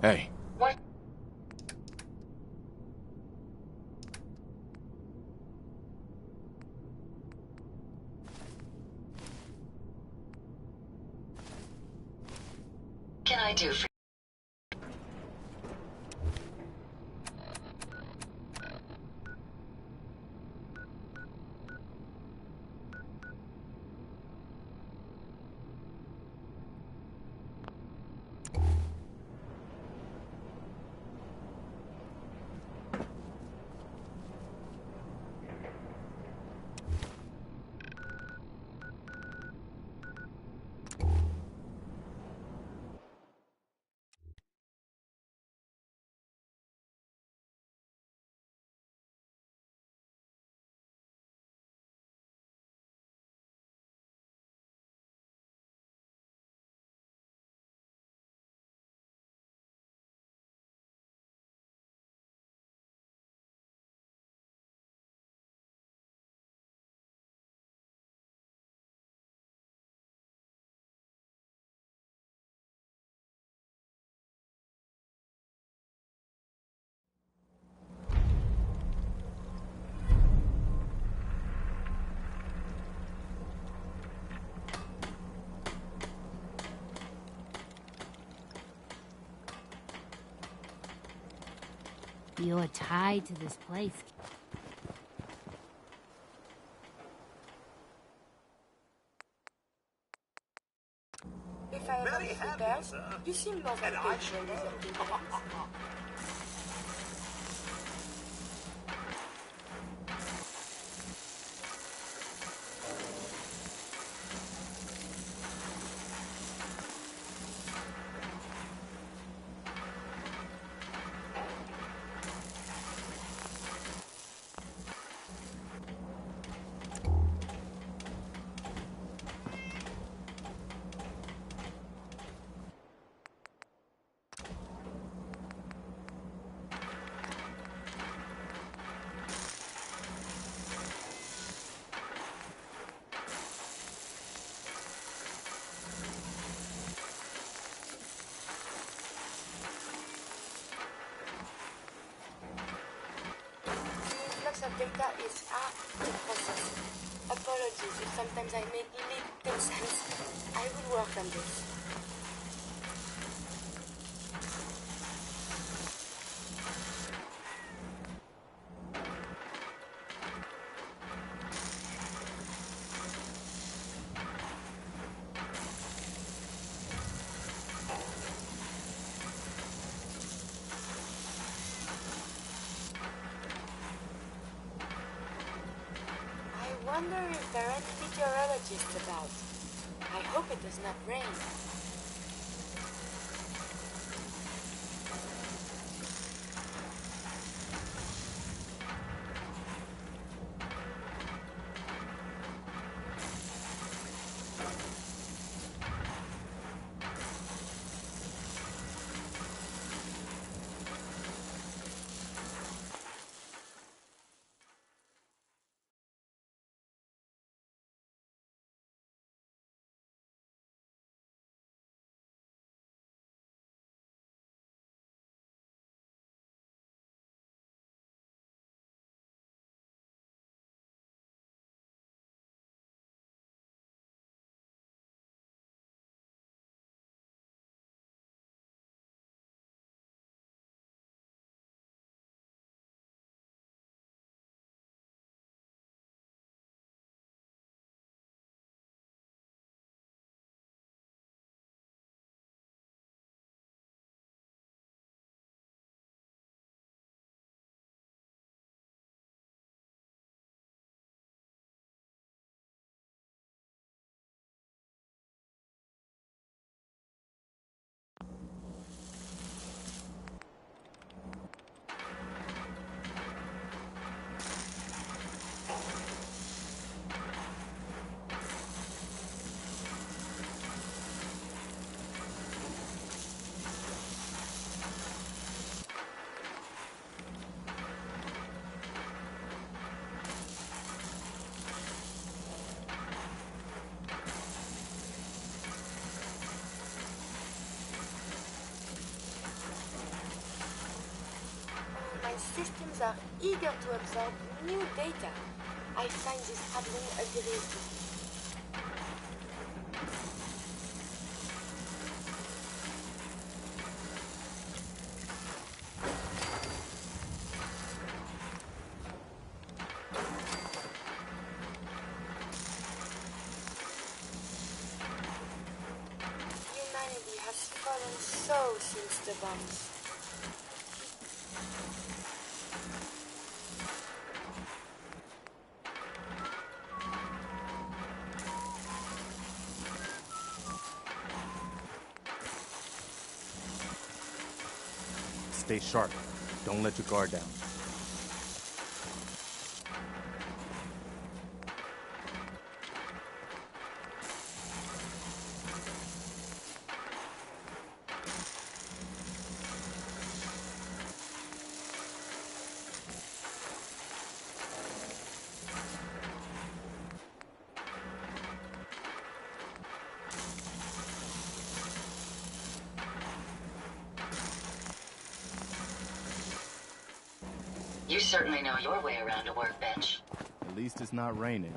Hey. What can I do for You're tied to this place. If I ever leave the bear, you seem more engaged when deserting friends. The influx of data is hard to process. Apologies if sometimes I make little sense. I will work on this. I wonder if there are any meteorologists about. I hope it does not rain. and systems are eager to absorb new data. I find this problem aggravating. Humanity has fallen so since the bombs. Stay sharp. Don't let your guard down. You certainly know your way around a workbench. At least it's not raining.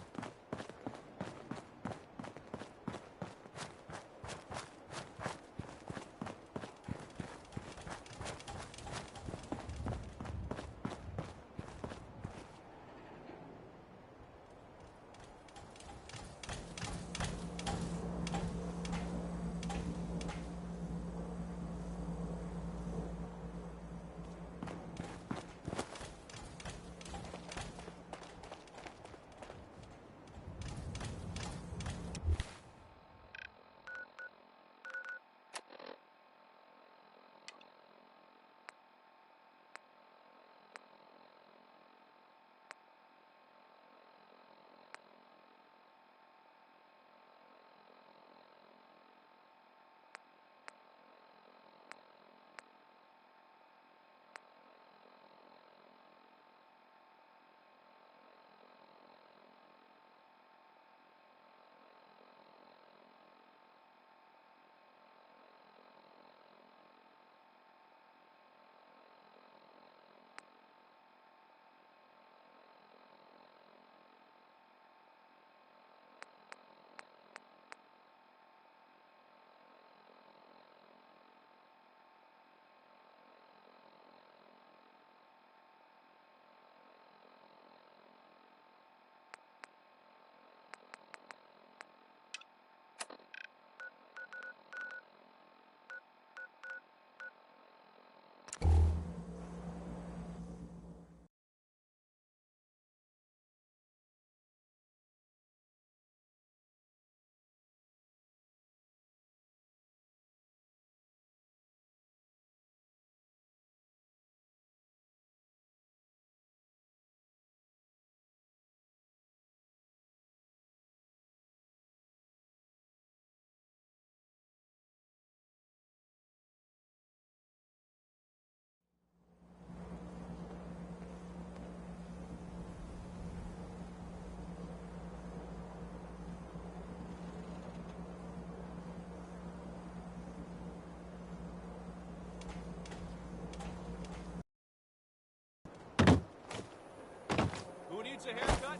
Who needs a haircut?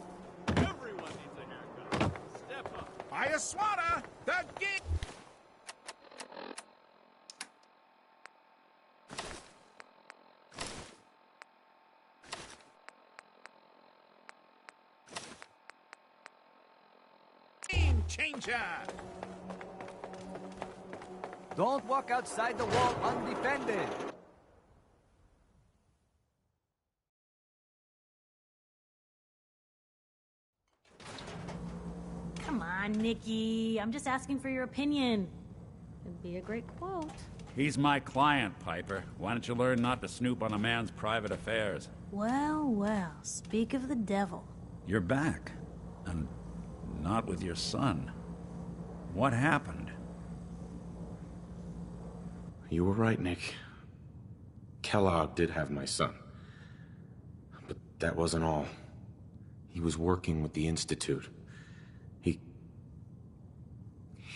Everyone needs a haircut. Step up. I swanna the game. Game changer. Don't walk outside the wall undefended. Come on, Nikki. I'm just asking for your opinion. It'd be a great quote. He's my client, Piper. Why don't you learn not to snoop on a man's private affairs? Well, well, speak of the devil. You're back. And not with your son. What happened? You were right, Nick. Kellogg did have my son. But that wasn't all. He was working with the Institute.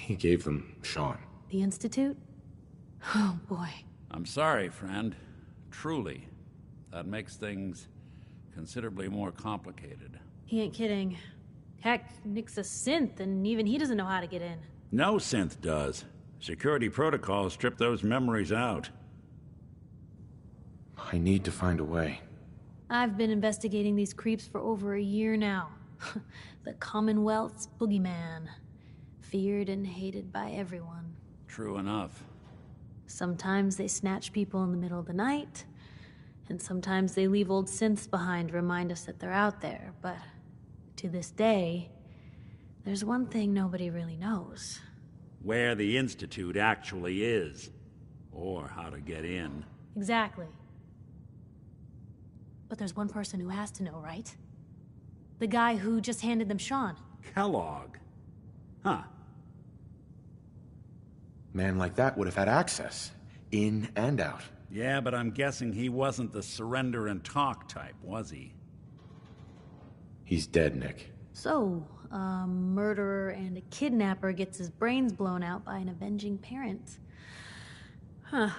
He gave them Sean. The Institute? Oh, boy. I'm sorry, friend. Truly. That makes things considerably more complicated. He ain't kidding. Heck, Nick's a synth, and even he doesn't know how to get in. No synth does. Security protocols strip those memories out. I need to find a way. I've been investigating these creeps for over a year now. The Commonwealth's boogeyman. Feared and hated by everyone. True enough. Sometimes they snatch people in the middle of the night, and sometimes they leave old synths behind to remind us that they're out there, but to this day, there's one thing nobody really knows. Where the Institute actually is. Or how to get in. Exactly. But there's one person who has to know, right? The guy who just handed them Sean. Kellogg. Huh. Man like that would have had access. In and out. Yeah, but I'm guessing he wasn't the surrender and talk type, was he? He's dead, Nick. So, a murderer and a kidnapper gets his brains blown out by an avenging parent. Huh.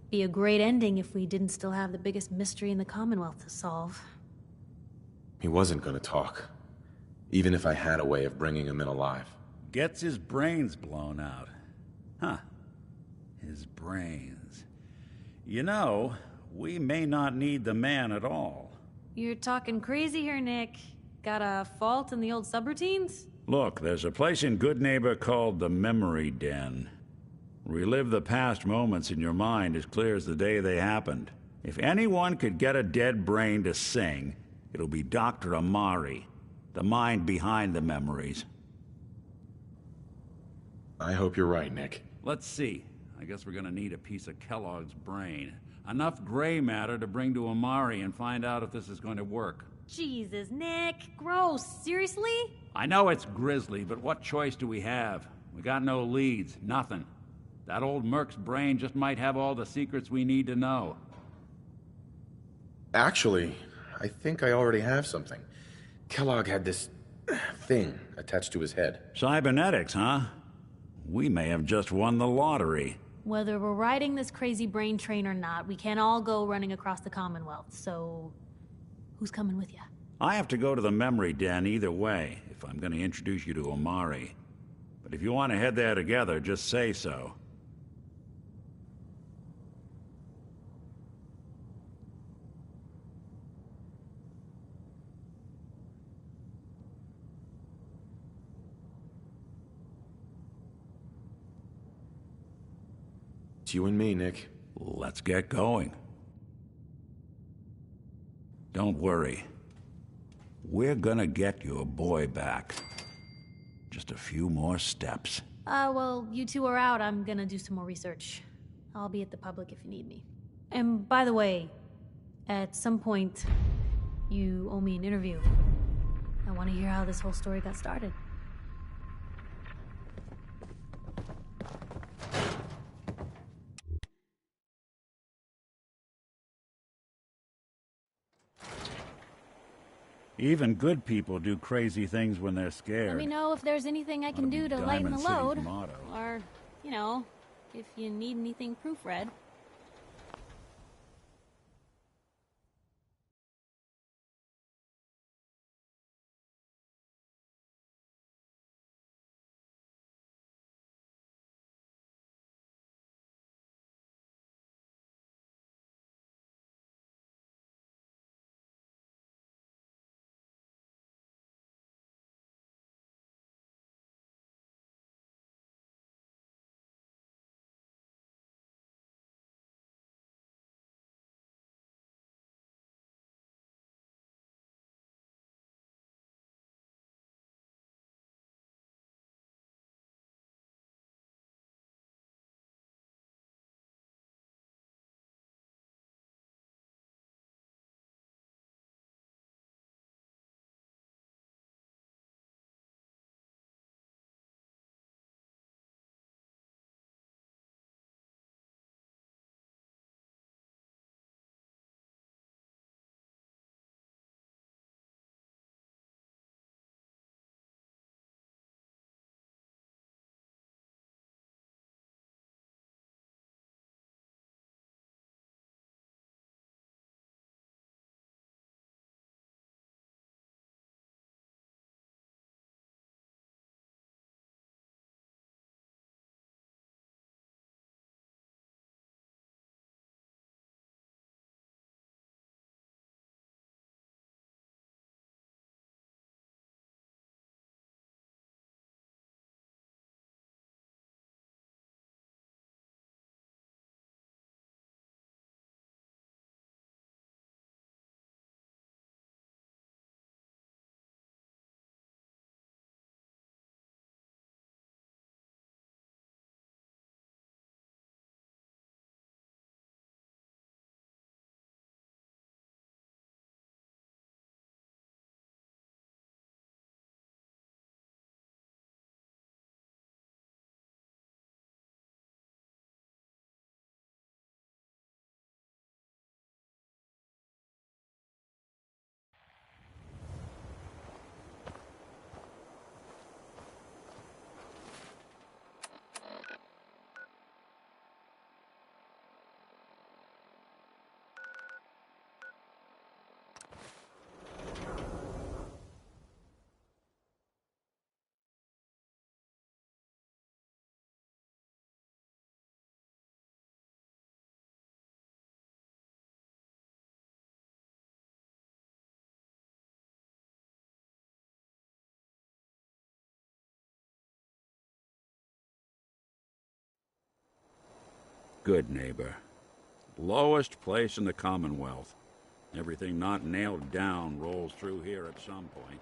Be a great ending if we didn't still have the biggest mystery in the Commonwealth to solve. He wasn't gonna talk. Even if I had a way of bringing him in alive. Gets his brains blown out. Huh. His brains. You know, we may not need the man at all. You're talking crazy here, Nick. Got a fault in the old subroutines? Look, there's a place in Good Neighbor called the Memory Den. Relive the past moments in your mind as clear as the day they happened. If anyone could get a dead brain to sing, it'll be Dr. Amari, the mind behind the memories. I hope you're right, Nick. Let's see. I guess we're gonna need a piece of Kellogg's brain. Enough gray matter to bring to Amari and find out if this is going to work. Jesus, Nick. Gross. Seriously? I know it's grisly, but what choice do we have? We got no leads, nothing. That old Merc's brain just might have all the secrets we need to know. Actually, I think I already have something. Kellogg had this thing attached to his head. Cybernetics, huh? We may have just won the lottery. Whether we're riding this crazy brain train or not, we can't all go running across the Commonwealth, so who's coming with you? I have to go to the memory den either way, if I'm going to introduce you to Amari. But if you want to head there together, just say so. It's you and me, Nick. Let's get going. Don't worry. We're gonna get your boy back. Just a few more steps. Well, you two are out. I'm gonna do some more research. I'll be at the public if you need me. And by the way, at some point, you owe me an interview. I want to hear how this whole story got started. Even good people do crazy things when they're scared. Let me know if there's anything I can Ought to do be to lighten the Diamond City's load. motto. Or, you know, if you need anything proofread. Good Neighbor. Lowest place in the Commonwealth. Everything not nailed down rolls through here at some point.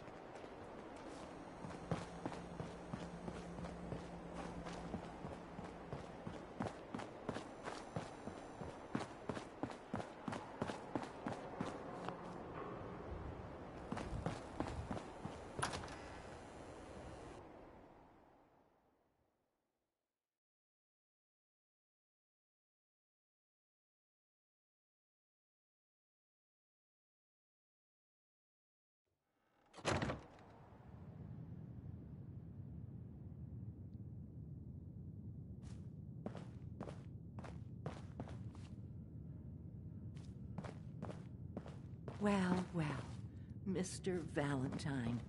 Well, well, Mr. Valentine.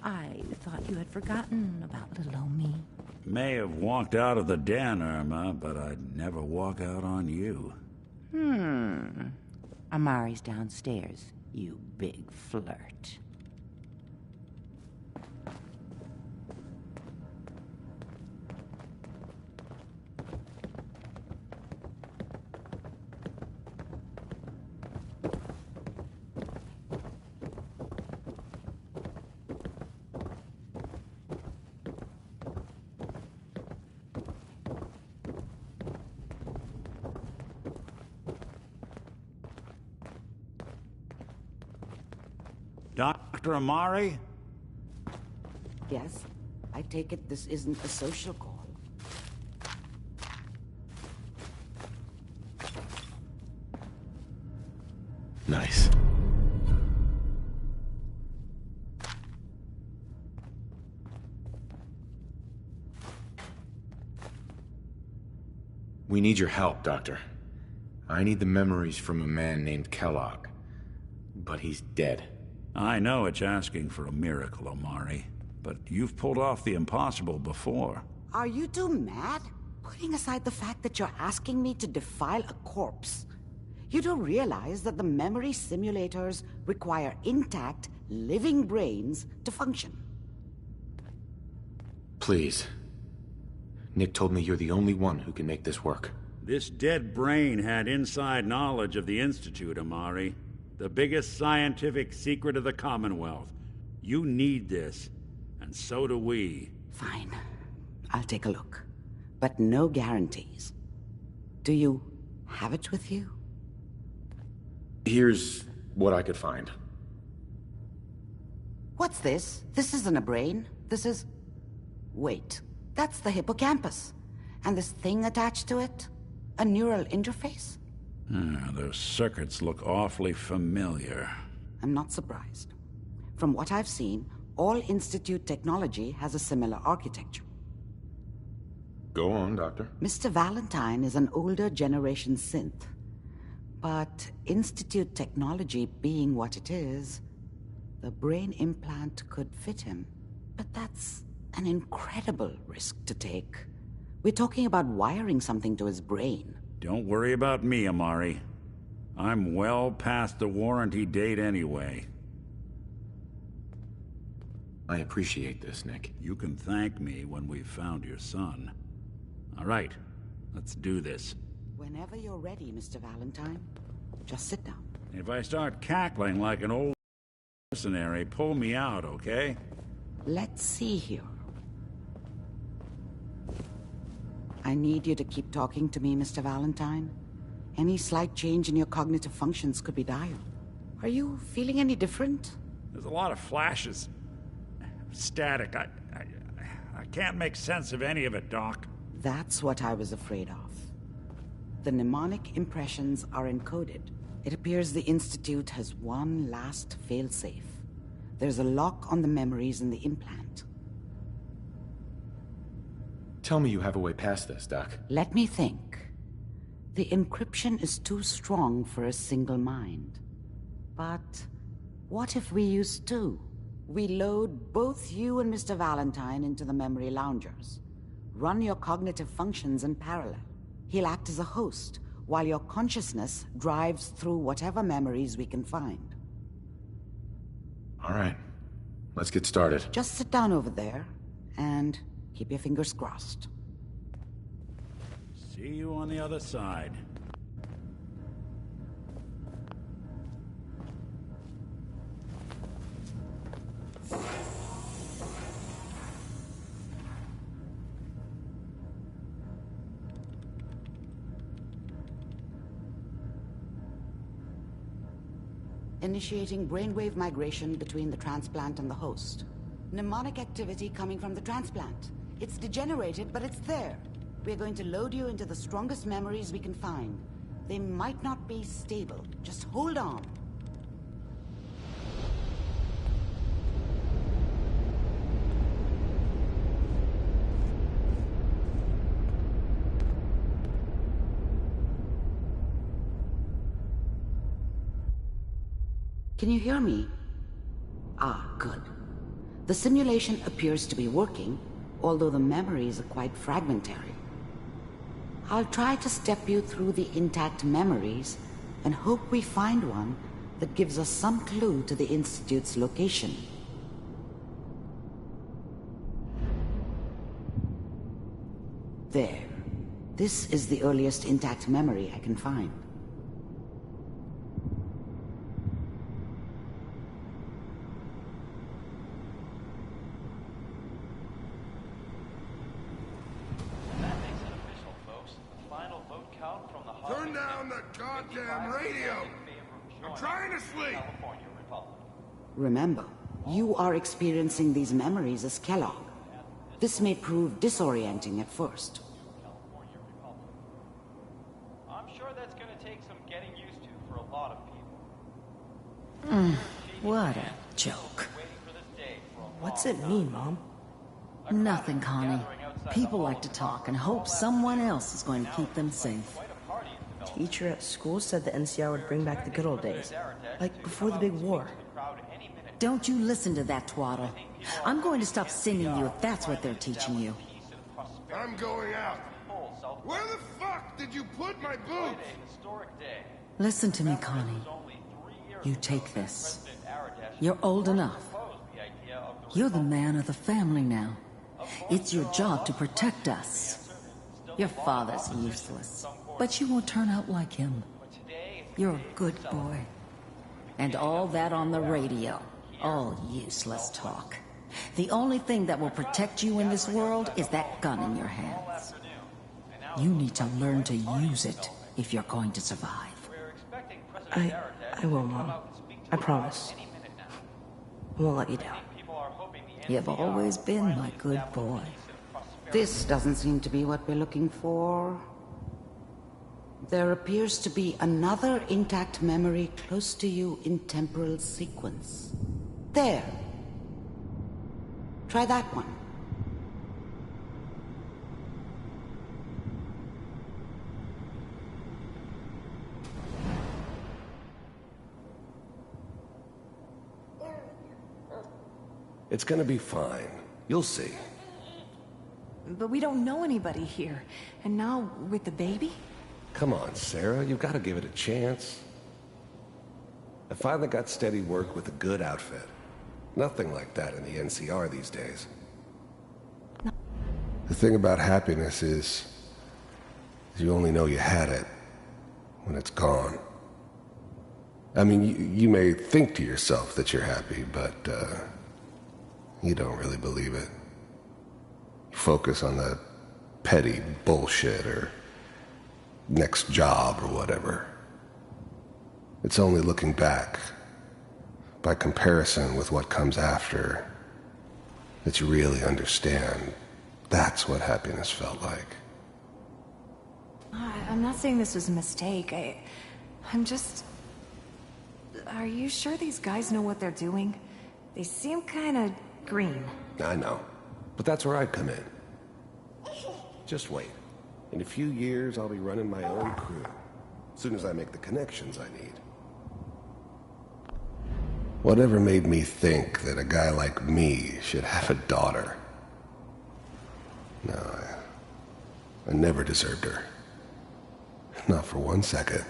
I thought you had forgotten about little old me. May have walked out of the den, Irma, but I'd never walk out on you. Amari's downstairs, you big flirt. Dr. Amari? Yes, I take it this isn't a social call. Nice. We need your help, Doctor. I need the memories from a man named Kellogg. But he's dead. I know it's asking for a miracle, Amari, but you've pulled off the impossible before. Are you two mad? Putting aside the fact that you're asking me to defile a corpse, you do realize that the memory simulators require intact, living brains to function. Please. Nick told me you're the only one who can make this work. This dead brain had inside knowledge of the Institute, Amari. The biggest scientific secret of the Commonwealth. You need this, and so do we. Fine. I'll take a look. But no guarantees. Do you have it with you? Here's what I could find. What's this? This isn't a brain. This is... Wait. That's the hippocampus. And this thing attached to it? A neural interface? Those circuits look awfully familiar. I'm not surprised. From what I've seen, all Institute technology has a similar architecture. Go on, Doctor. Mr. Valentine is an older generation synth. But Institute technology being what it is, the brain implant could fit him. But that's an incredible risk to take. We're talking about wiring something to his brain. Don't worry about me, Amari. I'm well past the warranty date anyway. I appreciate this, Nick. You can thank me when we've found your son. All right, let's do this. Whenever you're ready, Mr. Valentine. Just sit down. If I start cackling like an old mercenary, pull me out, okay? Let's see here. I need you to keep talking to me, Mr. Valentine. Any slight change in your cognitive functions could be dire. Are you feeling any different? There's a lot of flashes. Static. I can't make sense of any of it, Doc. That's what I was afraid of. The mnemonic impressions are encoded. It appears the Institute has one last failsafe. There's a lock on the memories in the implant. Tell me you have a way past this, Doc. Let me think. The encryption is too strong for a single mind. But what if we use two? We load both you and Mr. Valentine into the memory loungers. Run your cognitive functions in parallel. He'll act as a host, while your consciousness drives through whatever memories we can find. All right. Let's get started. Just sit down over there, and keep your fingers crossed. See you on the other side. Initiating brainwave migration between the transplant and the host. Mnemonic activity coming from the transplant. It's degenerated, but it's there. We're going to load you into the strongest memories we can find. They might not be stable. Just hold on. Can you hear me? Ah, good. The simulation appears to be working, although the memories are quite fragmentary. I'll try to step you through the intact memories and hope we find one that gives us some clue to the Institute's location. There. This is the earliest intact memory I can find. Turn down the goddamn radio! I'm trying to sleep! Remember, you are experiencing these memories as Kellogg. This may prove disorienting at first. I'm sure that's gonna take some getting used to for a lot of people. What a joke. What's it mean, Mom? Nothing, Connie. People like to talk and hope someone else is going to keep them safe. Teacher at school said the NCR would bring back the good old days, like before the big war. Don't you listen to that twaddle. I'm going to stop singing you if that's what they're teaching you. I'm going out. Where the fuck did you put my boots? Listen to me, Connie. You take this. You're old enough. You're the man of the family now. It's your job to protect us. Your father's useless, but you won't turn out like him. You're a good boy. And all that on the radio, all useless talk. The only thing that will protect you in this world is that gun in your hands. You need to learn to use it if you're going to survive. I will, Mom. I promise. I won't let you down. You've always been my good boy. This doesn't seem to be what we're looking for. There appears to be another intact memory close to you in temporal sequence. There. Try that one. It's gonna be fine. You'll see. But we don't know anybody here. And now, with the baby? Come on, Sarah. You've got to give it a chance. I finally got steady work with a good outfit. Nothing like that in the NCR these days. The thing about happiness is you only know you had it when it's gone. I mean, you may think to yourself that you're happy, but you don't really believe it. You focus on the petty bullshit or next job or whatever. It's only looking back, by comparison with what comes after, that you really understand that's what happiness felt like. I'm not saying this was a mistake. I'm just... Are you sure these guys know what they're doing? They seem kind of green. I know, but that's where I'd come in. Just wait. In a few years, I'll be running my own crew. As soon as I make the connections I need. Whatever made me think that a guy like me should have a daughter? No, I never deserved her. Not for 1 second.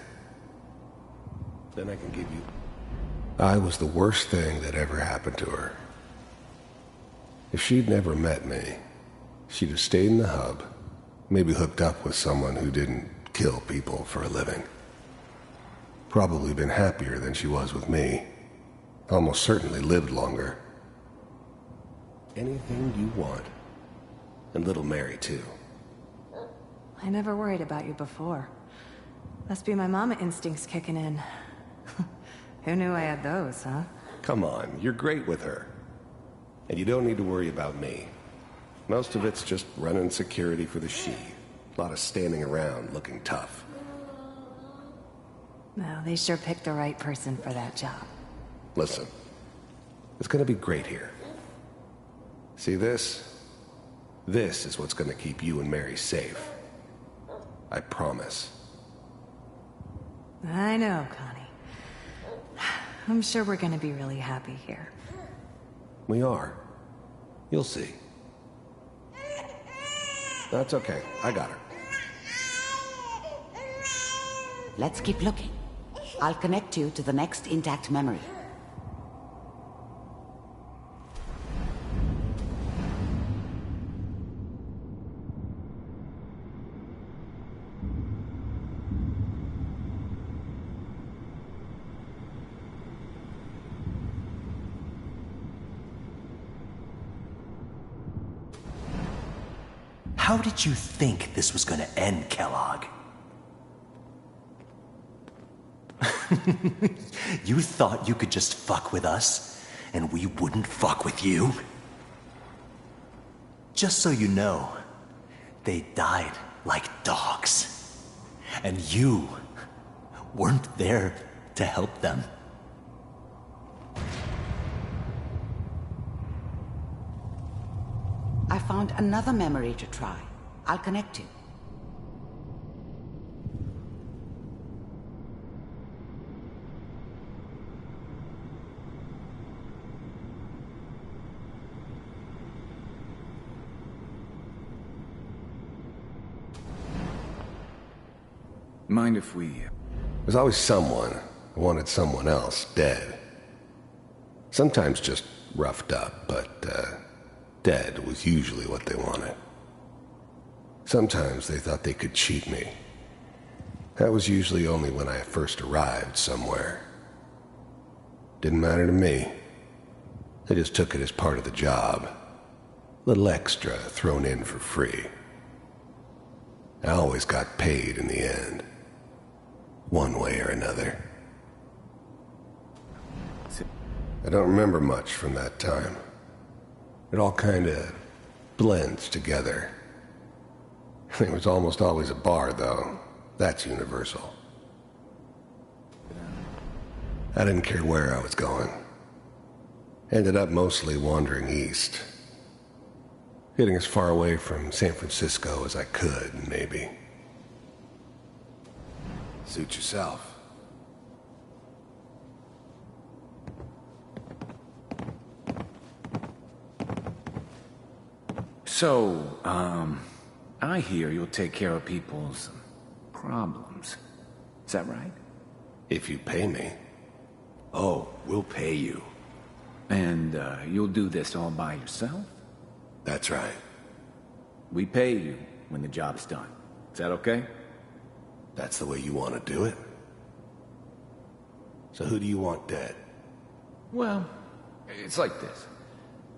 Then I can give you... I was the worst thing that ever happened to her. If she'd never met me, she'd have stayed in the hub, Maybe hooked up with someone who didn't kill people for a living. Probably been happier than she was with me. Almost certainly lived longer. Anything you want. And little Mary, too. I never worried about you before. Must be my mama instincts kicking in. Who knew I had those, huh? Come on, you're great with her. And you don't need to worry about me. Most of it's just running security for the she. A lot of standing around looking tough. Well, they sure picked the right person for that job. Listen, it's gonna be great here. See this? This is what's gonna keep you and Mary safe. I promise. I know, Connie. I'm sure we're gonna be really happy here. We are. You'll see. That's okay. I got her. Let's keep looking. I'll connect you to the next intact memory. How did you think this was gonna end, Kellogg? You thought you could just fuck with us, and we wouldn't fuck with you? Just so you know, they died like dogs. And you weren't there to help them. I found another memory to try. I'll connect you. Mind if we... There's always someone who wanted someone else dead. Sometimes just roughed up, but, dead was usually what they wanted. Sometimes they thought they could cheat me. That was usually only when I first arrived somewhere. Didn't matter to me. They just took it as part of the job. Little extra thrown in for free. I always got paid in the end. One way or another. I don't remember much from that time. It all kinda blends together. There was almost always a bar, though. That's universal. I didn't care where I was going. Ended up mostly wandering east. Getting as far away from San Francisco as I could, maybe. Suit yourself. So, I hear you'll take care of people's problems. Is that right? If you pay me. Oh, we'll pay you. And, you'll do this all by yourself? That's right. We pay you when the job's done. Is that okay? That's the way you want to do it? So who do you want dead? Well, it's like this.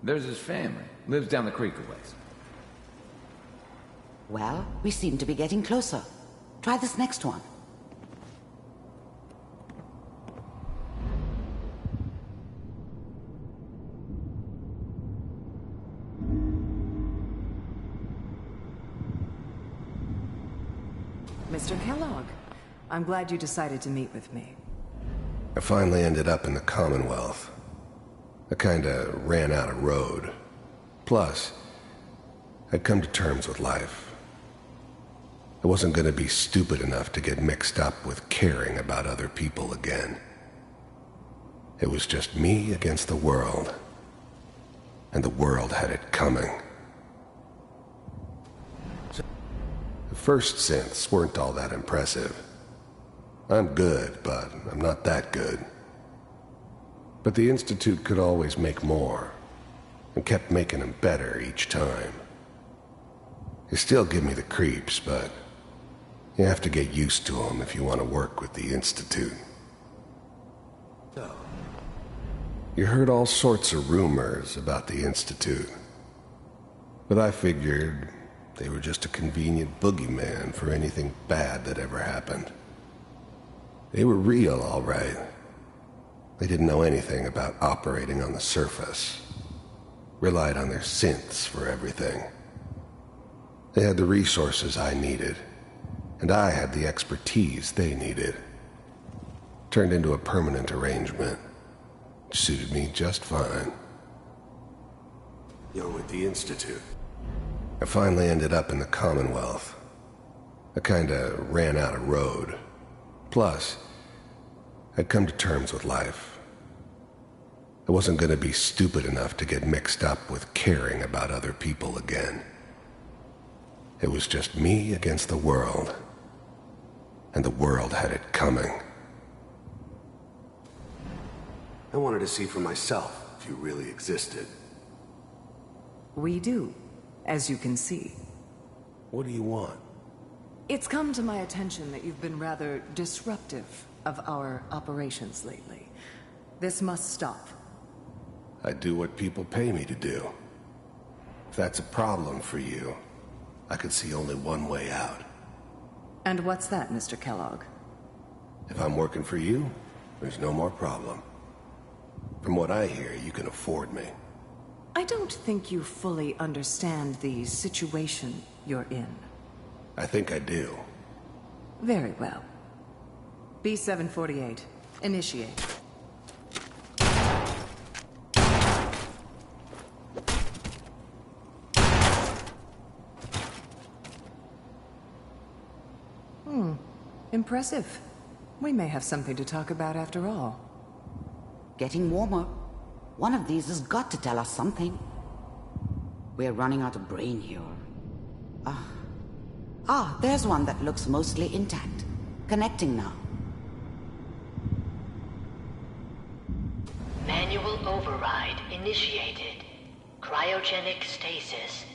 There's his family. Lives down the creek a ways. Well, we seem to be getting closer. Try this next one. Mr. Kellogg, I'm glad you decided to meet with me. I finally ended up in the Commonwealth. I kinda ran out of road. Plus, I'd come to terms with life. I wasn't gonna be stupid enough to get mixed up with caring about other people again. It was just me against the world. And the world had it coming. The first synths weren't all that impressive. I'm good, but I'm not that good. But the Institute could always make more, and kept making them better each time. They still give me the creeps, but you have to get used to them if you want to work with the Institute. You heard all sorts of rumors about the Institute, but I figured they were just a convenient boogeyman for anything bad that ever happened. They were real, all right. They didn't know anything about operating on the surface. Relied on their synths for everything. They had the resources I needed, and I had the expertise they needed. Turned into a permanent arrangement. Suited me just fine. You're with the Institute. I finally ended up in the Commonwealth. I kinda ran out of road. Plus, I'd come to terms with life. I wasn't gonna be stupid enough to get mixed up with caring about other people again. It was just me against the world. And the world had it coming. I wanted to see for myself if you really existed. We do, as you can see. What do you want? It's come to my attention that you've been rather disruptive of our operations lately. This must stop. I do what people pay me to do. If that's a problem for you, I could see only one way out. And what's that, Mr. Kellogg? If I'm working for you, there's no more problem. From what I hear, you can afford me. I don't think you fully understand the situation you're in. I think I do. Very well. B-748, initiate. Impressive. We may have something to talk about after all. Getting warmer. One of these has got to tell us something. We're running out of brain here. There's one that looks mostly intact. Connecting now. Manual override initiated. Cryogenic stasis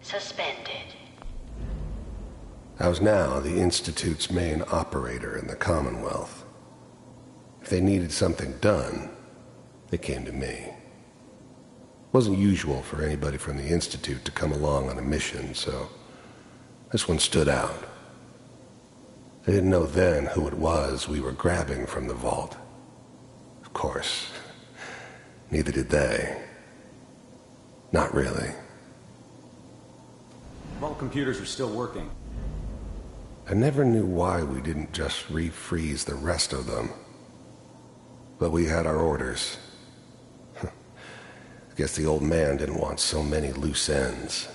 suspended. I was now the Institute's main operator in the Commonwealth. If they needed something done, they came to me. It wasn't usual for anybody from the Institute to come along on a mission, so this one stood out. I didn't know then who it was we were grabbing from the vault. Of course, neither did they. Not really. Vault computers are still working. I never knew why we didn't just refreeze the rest of them. But we had our orders. I guess the old man didn't want so many loose ends.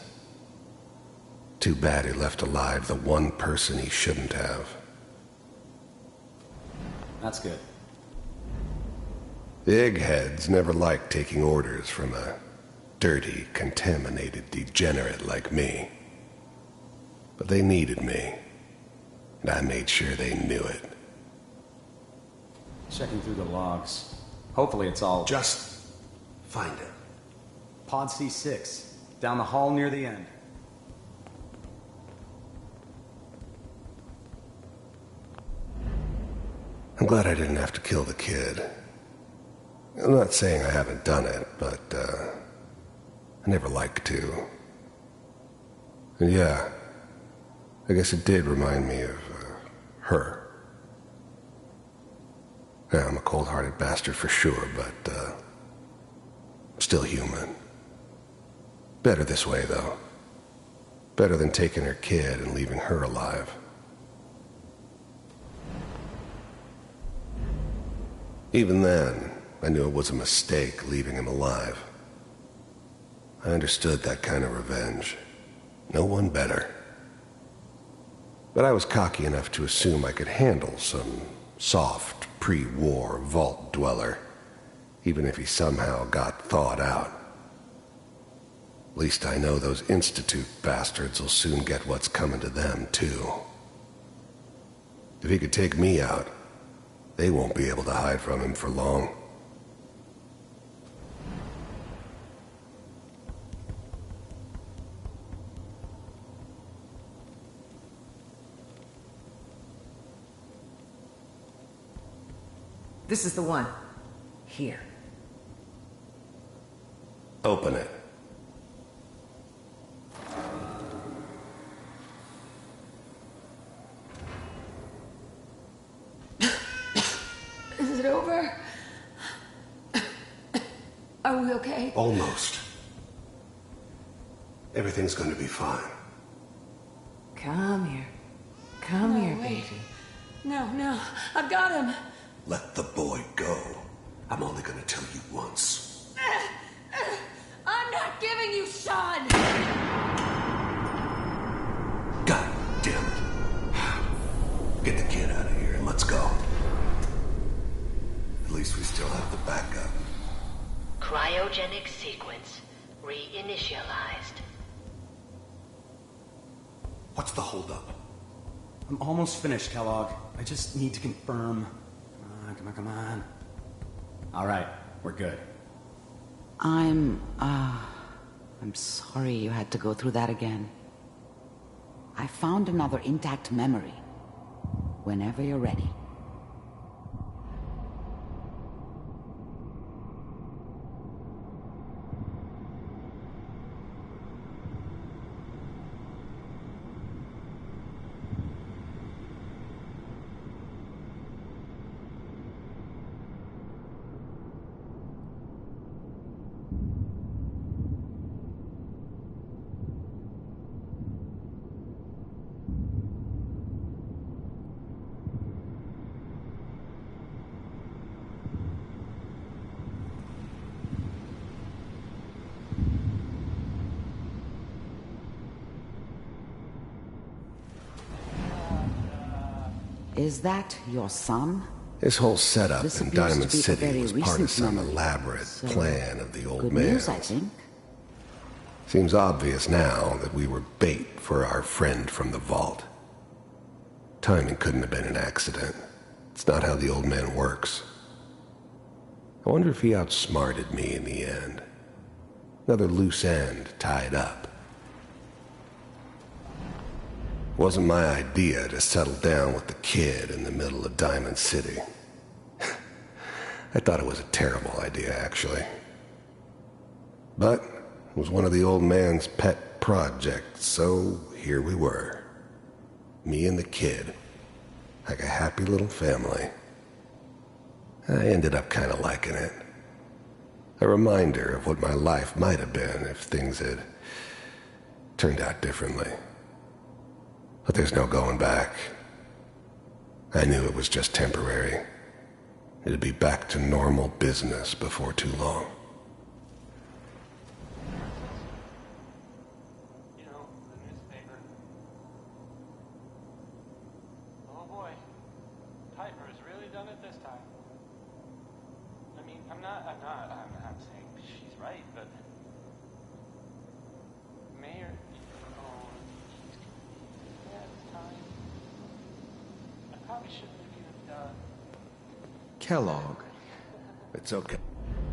Too bad he left alive the one person he shouldn't have. That's good. The eggheads never liked taking orders from a dirty, contaminated degenerate like me. But they needed me, and I made sure they knew it. Checking through the logs. Hopefully it's all... Just find it. Pod C6, down the hall near the end. I'm glad I didn't have to kill the kid. I'm not saying I haven't done it, but, I never liked to. And yeah, I guess it did remind me of, her. Yeah, I'm a cold-hearted bastard for sure, but, still human. Better this way, though. Better than taking her kid and leaving her alive. Even then, I knew it was a mistake leaving him alive. I understood that kind of revenge. No one better. But I was cocky enough to assume I could handle some soft, pre-war vault dweller, even if he somehow got thawed out. At least I know those Institute bastards will soon get what's coming to them, too. If he could take me out, they won't be able to hide from him for long. This is the one. Here. Open it. Is it over? Are we okay? Almost. Everything's going to be fine. Come here. Come here, baby. No, I've got him. Let the boy go. I'm only going to tell you once. I'm not giving you Sean! God damn it. Get the kid out of here and let's go. At least we still have the backup. Cryogenic sequence reinitialized. What's the holdup? I'm almost finished, Kellogg. I just need to confirm. Come on. All right, we're good. I'm sorry you had to go through that again. I found another intact memory. Whenever you're ready. Is that your son? This whole setup This in appears Diamond to be a City very was part of recent some memory. elaborate So, plan of the old good man's. news, I think. Seems obvious now that we were bait for our friend from the vault. Timing couldn't have been an accident. It's not how the old man works. I wonder if he outsmarted me in the end. Another loose end tied up. It wasn't my idea to settle down with the kid in the middle of Diamond City. I thought it was a terrible idea, actually. But it was one of the old man's pet projects, so here we were. Me and the kid, like a happy little family. I ended up kind of liking it. A reminder of what my life might have been if things had turned out differently. But there's no going back. I knew it was just temporary. It'd be back to normal business before too long. You know, the newspaper. Oh boy. Piper has really done it this time. I mean, I'm not saying she's right, but Mayor, I probably shouldn't have even Kellogg. It's okay.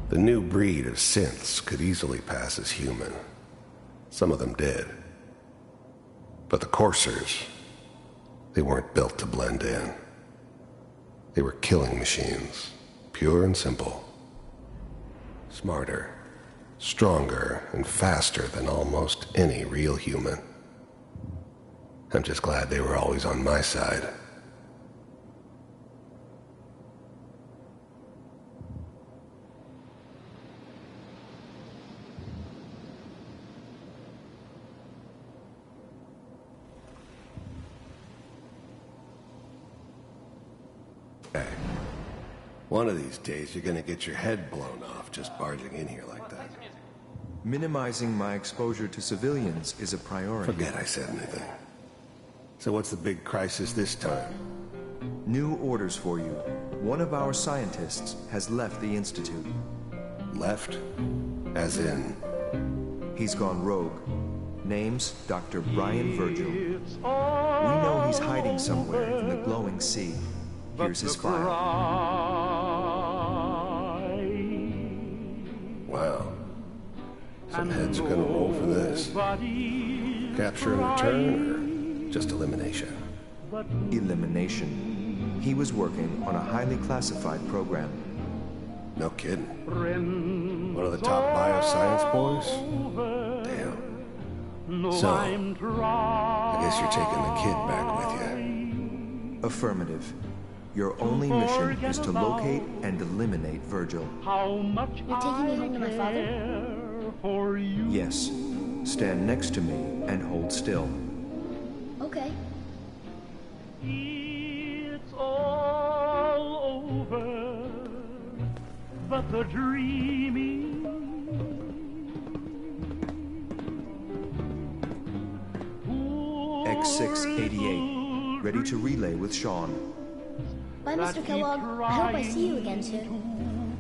The new breed of synths could easily pass as human. Some of them did. But the coursers, they weren't built to blend in. They were killing machines, pure and simple. Smarter, stronger, and faster than almost any real human. I'm just glad they were always on my side. One of these days, you're gonna get your head blown off just barging in here like that. Minimizing my exposure to civilians is a priority. Forget I said anything. So what's the big crisis this time? New orders for you. One of our scientists has left the Institute. Left? As in? He's gone rogue. Name's Dr. Brian Virgil. We know he's hiding somewhere in the glowing sea. Here's his file. Wow. Some heads are gonna roll for this. Capture and return, or just elimination? Elimination. He was working on a highly classified program. No kidding. One of the top bioscience boys? Damn. So, I guess you're taking the kid back with you. Affirmative. Your only mission is to locate and eliminate Virgil. You're taking me home to my father? Yes. Stand next to me and hold still. Okay. It's all over, but the dreaming. X688, ready to relay with Sean. Bye, Mr. Kellogg. I hope I see you again soon.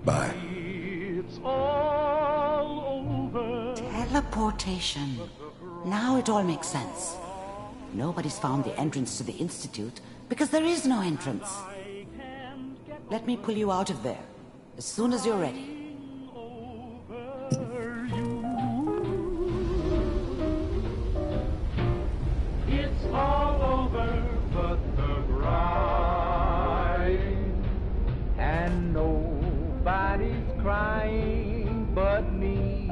Bye. It's all over. Teleportation. Now it all makes sense. Nobody's found the entrance to the Institute because there is no entrance. Let me pull you out of there as soon as you're ready. It's all over but the grind, and nobody's crying but me.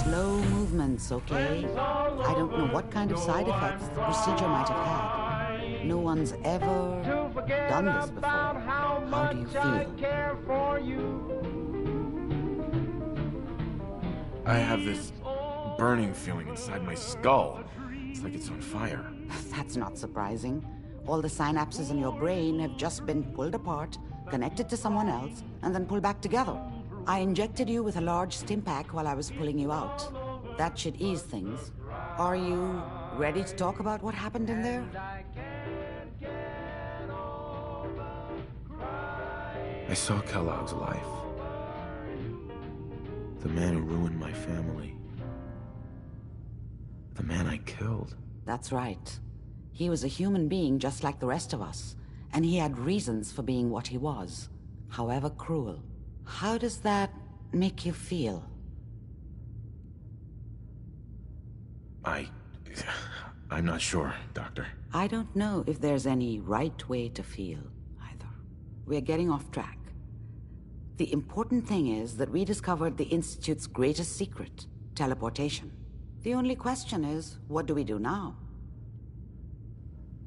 Slow movements, okay? I don't know what kind of side effects the procedure might have had. No one's ever done this before. How do you feel? I have this burning feeling inside my skull. It's like it's on fire. That's not surprising. All the synapses in your brain have just been pulled apart, connected to someone else, and then pulled back together. I injected you with a large stim pack while I was pulling you out. That should ease things. Are you ready to talk about what happened in there? I saw Kellogg's life. The man who ruined my family. The man I killed. That's right. He was a human being just like the rest of us, and he had reasons for being what he was, however cruel. How does that make you feel? I'm not sure, Doctor. I don't know if there's any right way to feel, either. We're getting off track. The important thing is that we discovered the Institute's greatest secret, teleportation. The only question is, what do we do now?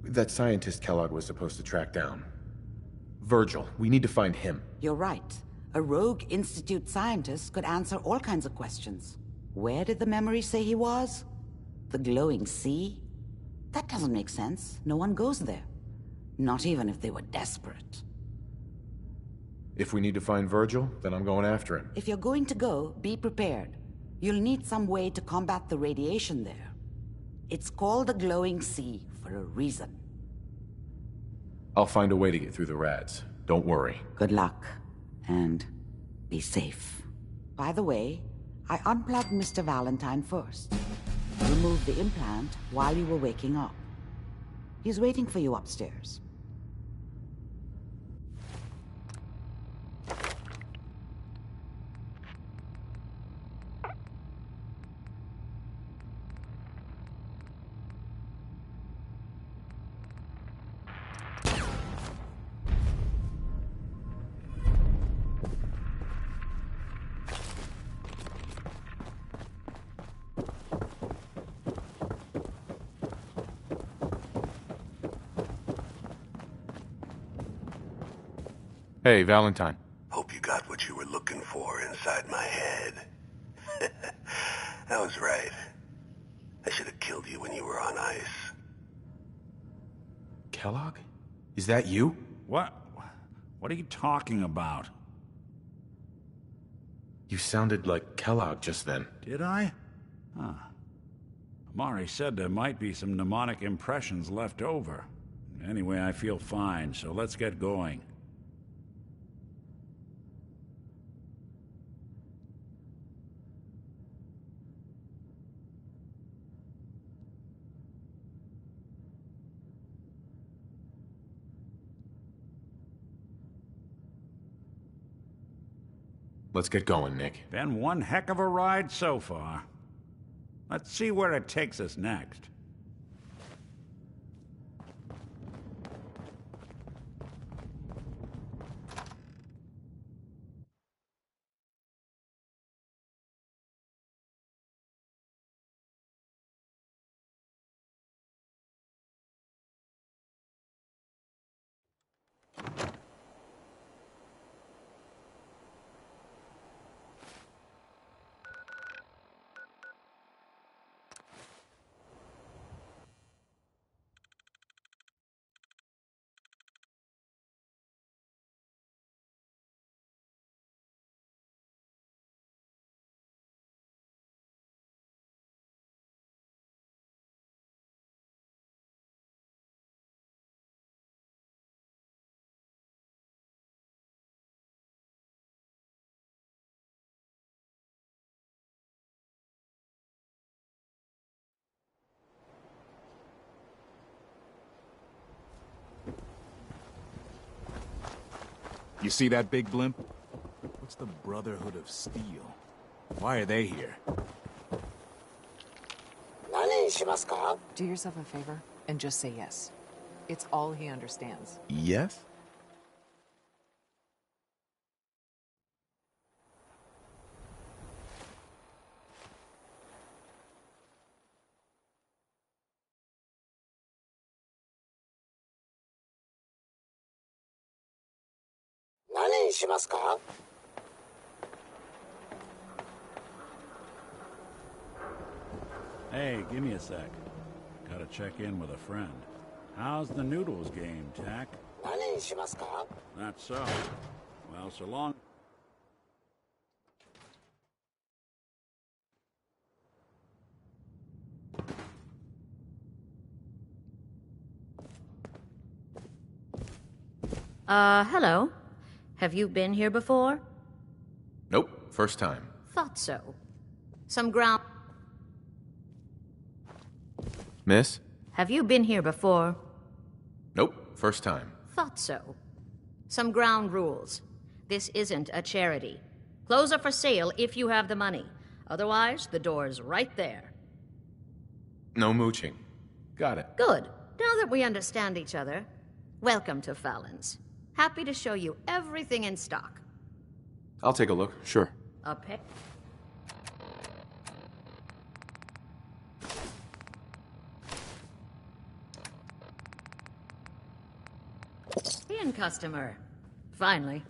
That scientist Kellogg was supposed to track down. Virgil. We need to find him. You're right. A rogue Institute scientist could answer all kinds of questions. Where did the memory say he was? The glowing sea? That doesn't make sense. No one goes there. Not even if they were desperate. If we need to find Virgil, then I'm going after him. If you're going to go, be prepared. You'll need some way to combat the radiation there. It's called the glowing sea for a reason. I'll find a way to get through the rads. Don't worry. Good luck. And be safe. By the way, I unplugged Mr. Valentine first. Removed the implant while you were waking up. He's waiting for you upstairs. Hey, Valentine. Hope you got what you were looking for inside my head. I was right. I should have killed you when you were on ice. Kellogg? Is that you? What? What are you talking about? You sounded like Kellogg just then. Did I? Huh. Amari said there might be some mnemonic impressions left over. Anyway, I feel fine, so let's get going. Let's get going, Nick. Been one heck of a ride so far. Let's see where it takes us next. You see that big blimp? What's the Brotherhood of Steel? Why are they here? Do yourself a favor and just say yes. It's all he understands. Yes? Hey, give me a sec. Gotta check in with a friend. How's the noodles game, Tack? That's so. Well, so long. Hello. Have you been here before? Nope, first time. Thought so. Some ground... Miss? Have you been here before? Nope, first time. Thought so. Some ground rules. This isn't a charity. Clothes are for sale if you have the money. Otherwise, the door's right there. No mooching. Got it. Good. Now that we understand each other, welcome to Fallon's. Happy to show you everything in stock. I'll take a look, sure. A pet. In customer. Finally.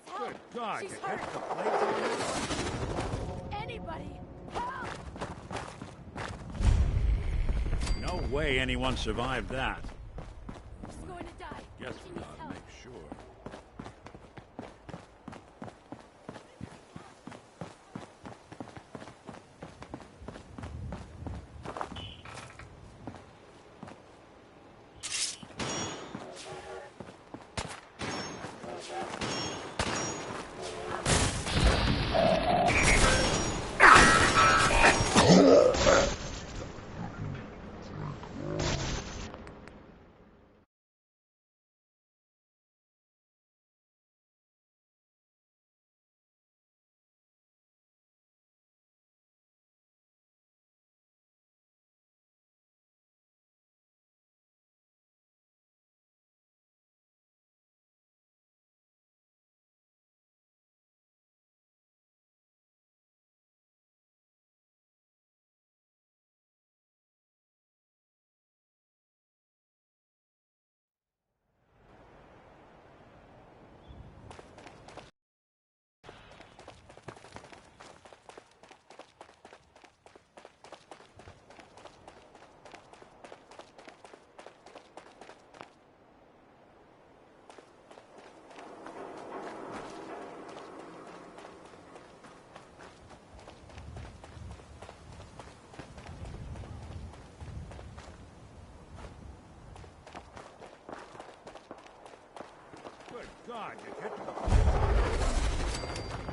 Please help! Good God, She's you hurt! catch the plates on this? Anybody! Help! No way anyone survived that. She's going to die. Guess She we needs gotta help. make sure. Good God, you catch the plates on this?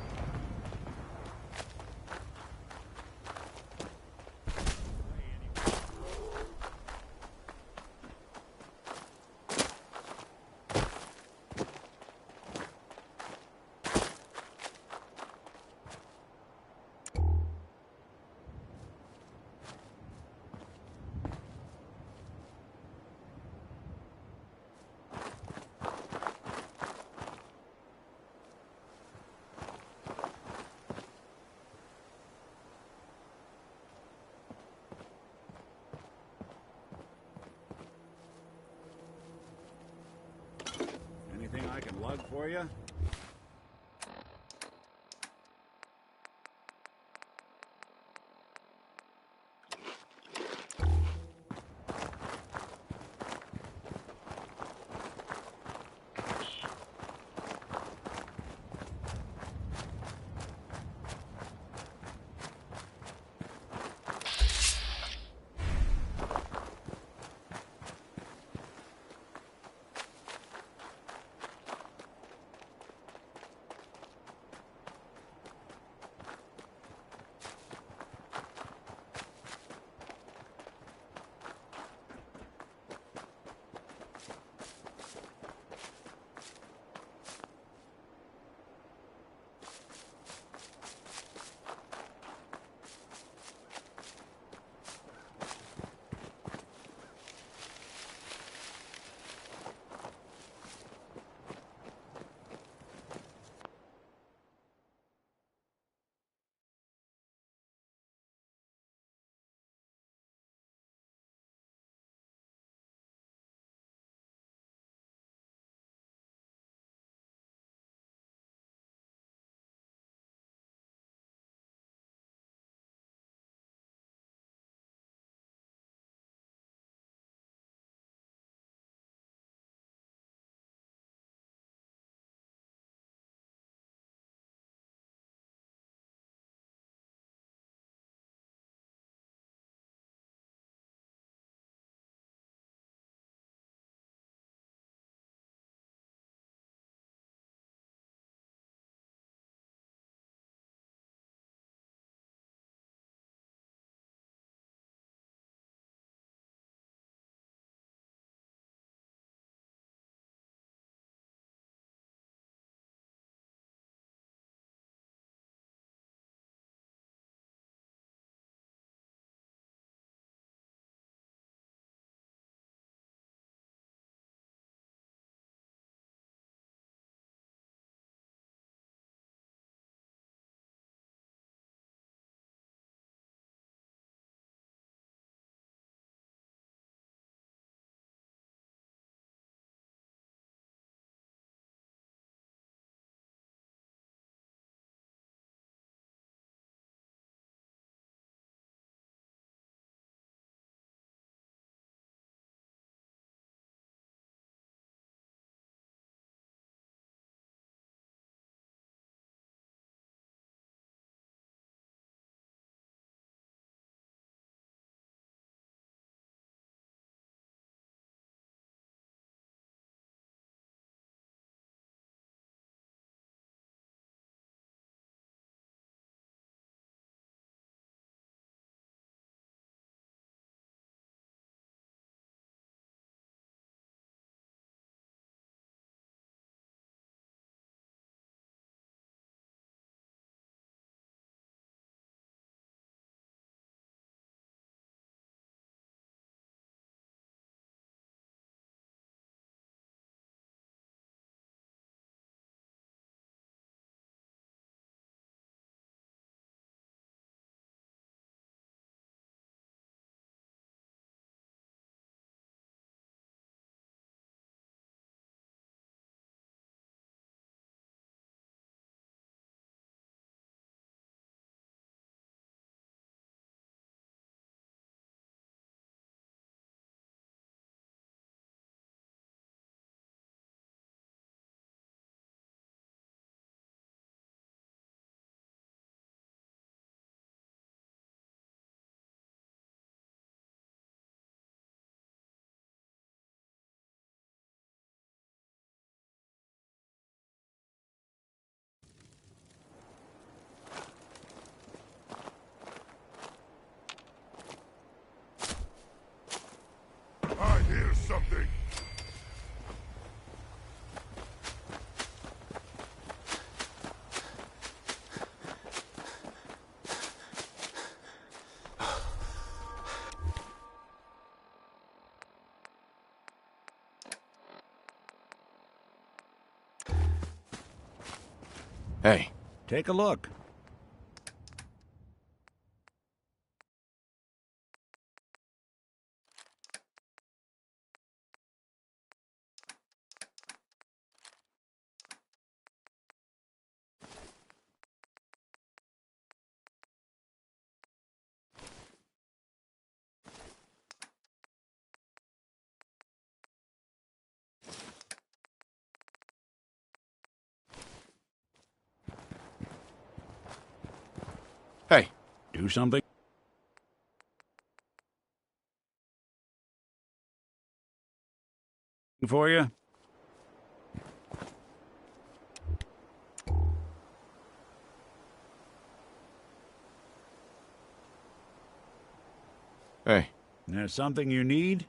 Anything I can lug for you? something! Hey. Take a look. Hey. Do something for you? Hey. There's something you need?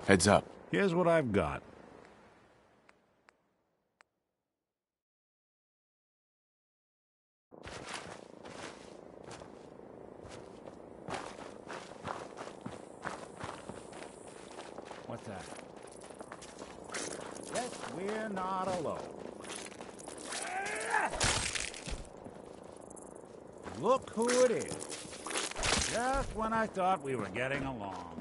Heads up. Here's what I've got. What's that? Guess we're not alone. Look who it is. Just when I thought we were getting along.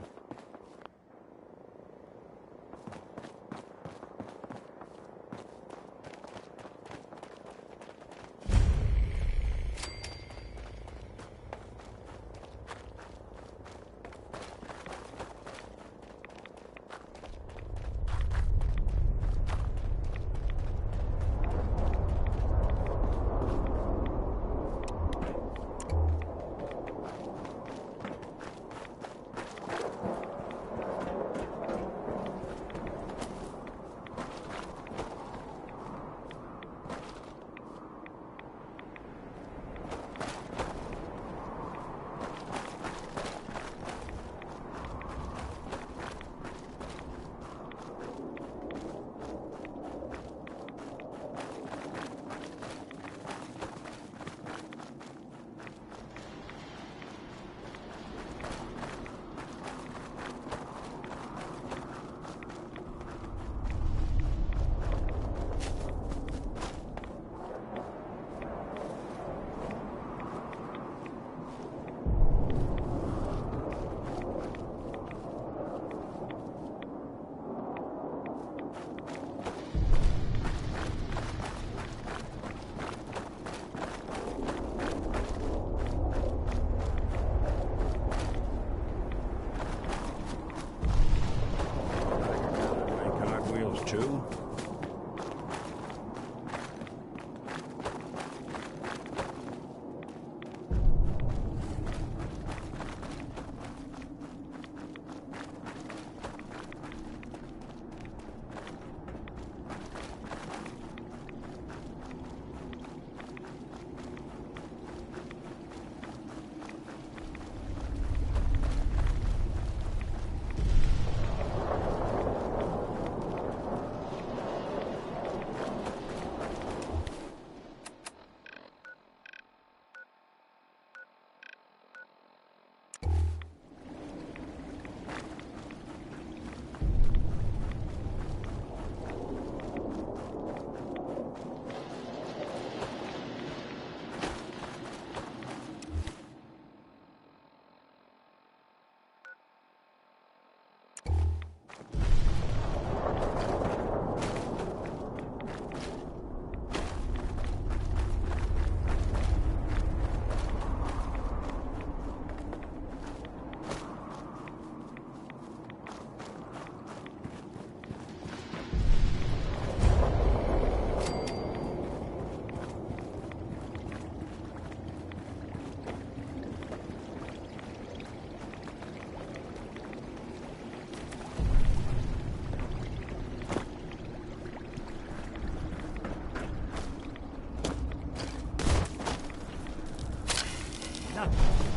Not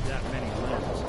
that many limbs.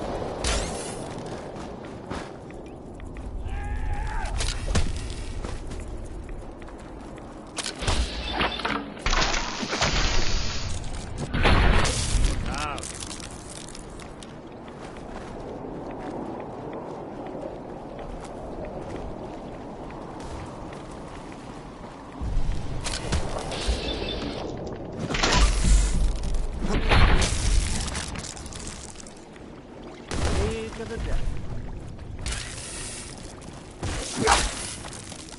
To the death.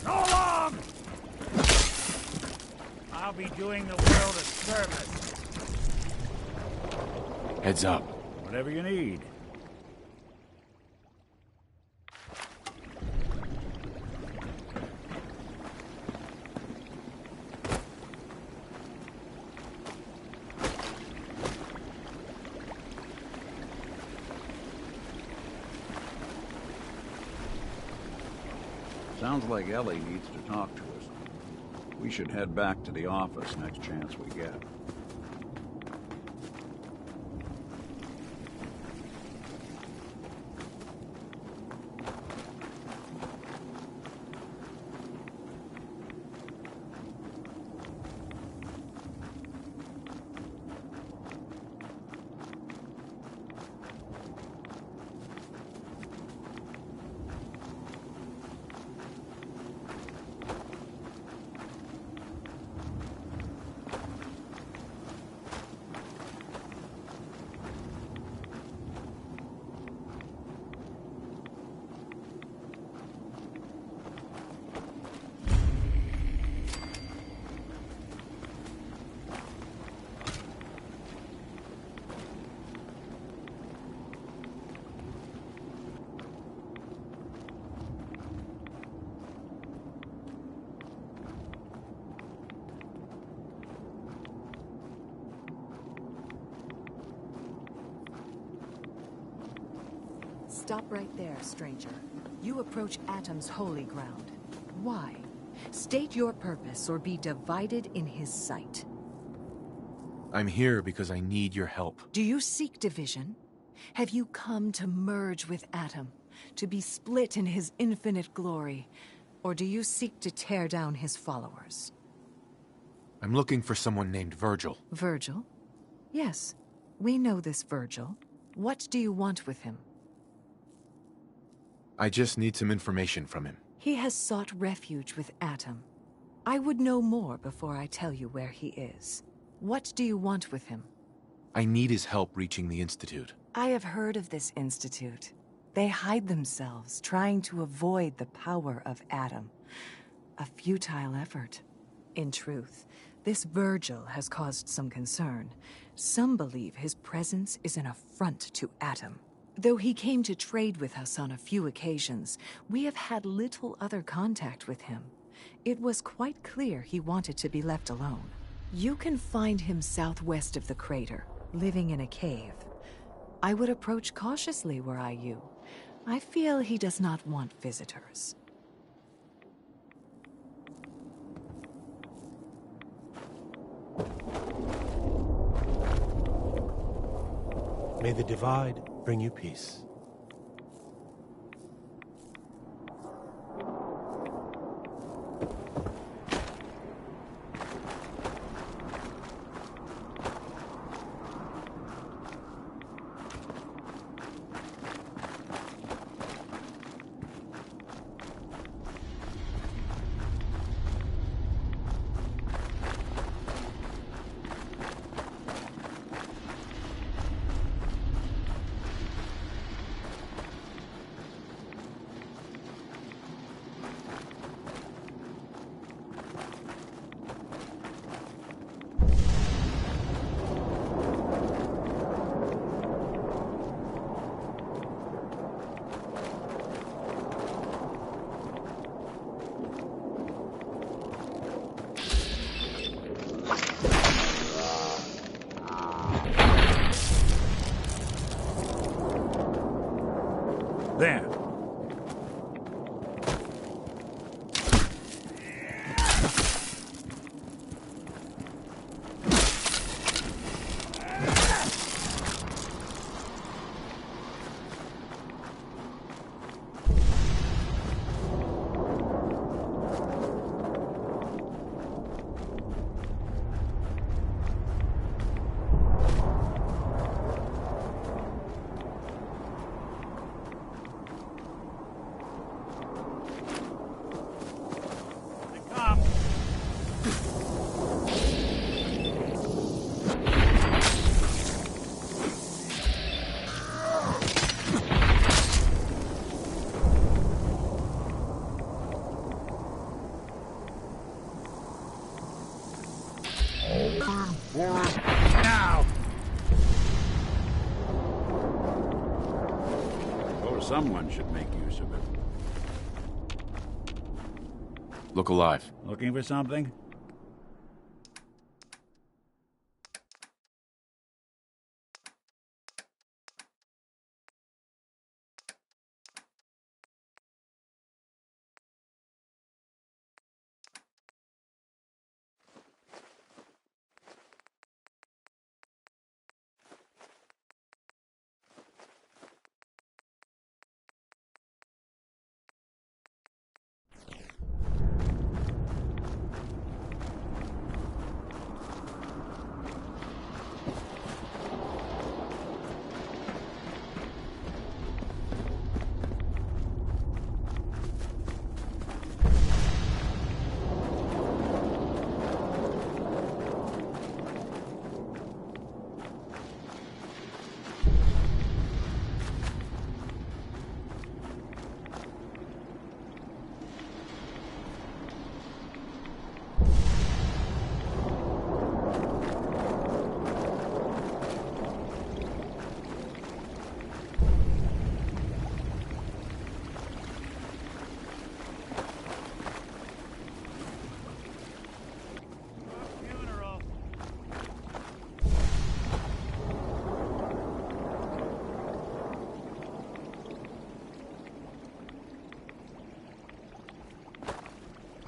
So long! I'll be doing the world a service. Heads up. Whatever you need. Sounds like Ellie needs to talk to us. We should head back to the office next chance we get. Stop right there, stranger. You approach Atom's holy ground. Why? State your purpose or be divided in his sight. I'm here because I need your help. Do you seek division? Have you come to merge with Atom, to be split in his infinite glory? Or do you seek to tear down his followers? I'm looking for someone named Virgil. Virgil? Yes, we know this Virgil. What do you want with him? I just need some information from him. He has sought refuge with Atom. I would know more before I tell you where he is. What do you want with him? I need his help reaching the Institute. I have heard of this Institute. They hide themselves, trying to avoid the power of Atom. A futile effort. In truth, this Virgil has caused some concern. Some believe his presence is an affront to Atom. Though he came to trade with us on a few occasions, we have had little other contact with him. It was quite clear he wanted to be left alone. You can find him southwest of the crater, living in a cave. I would approach cautiously were I you. I feel he does not want visitors. May the divide bring you peace. There. someone should make use of it. Look alive. Looking for something?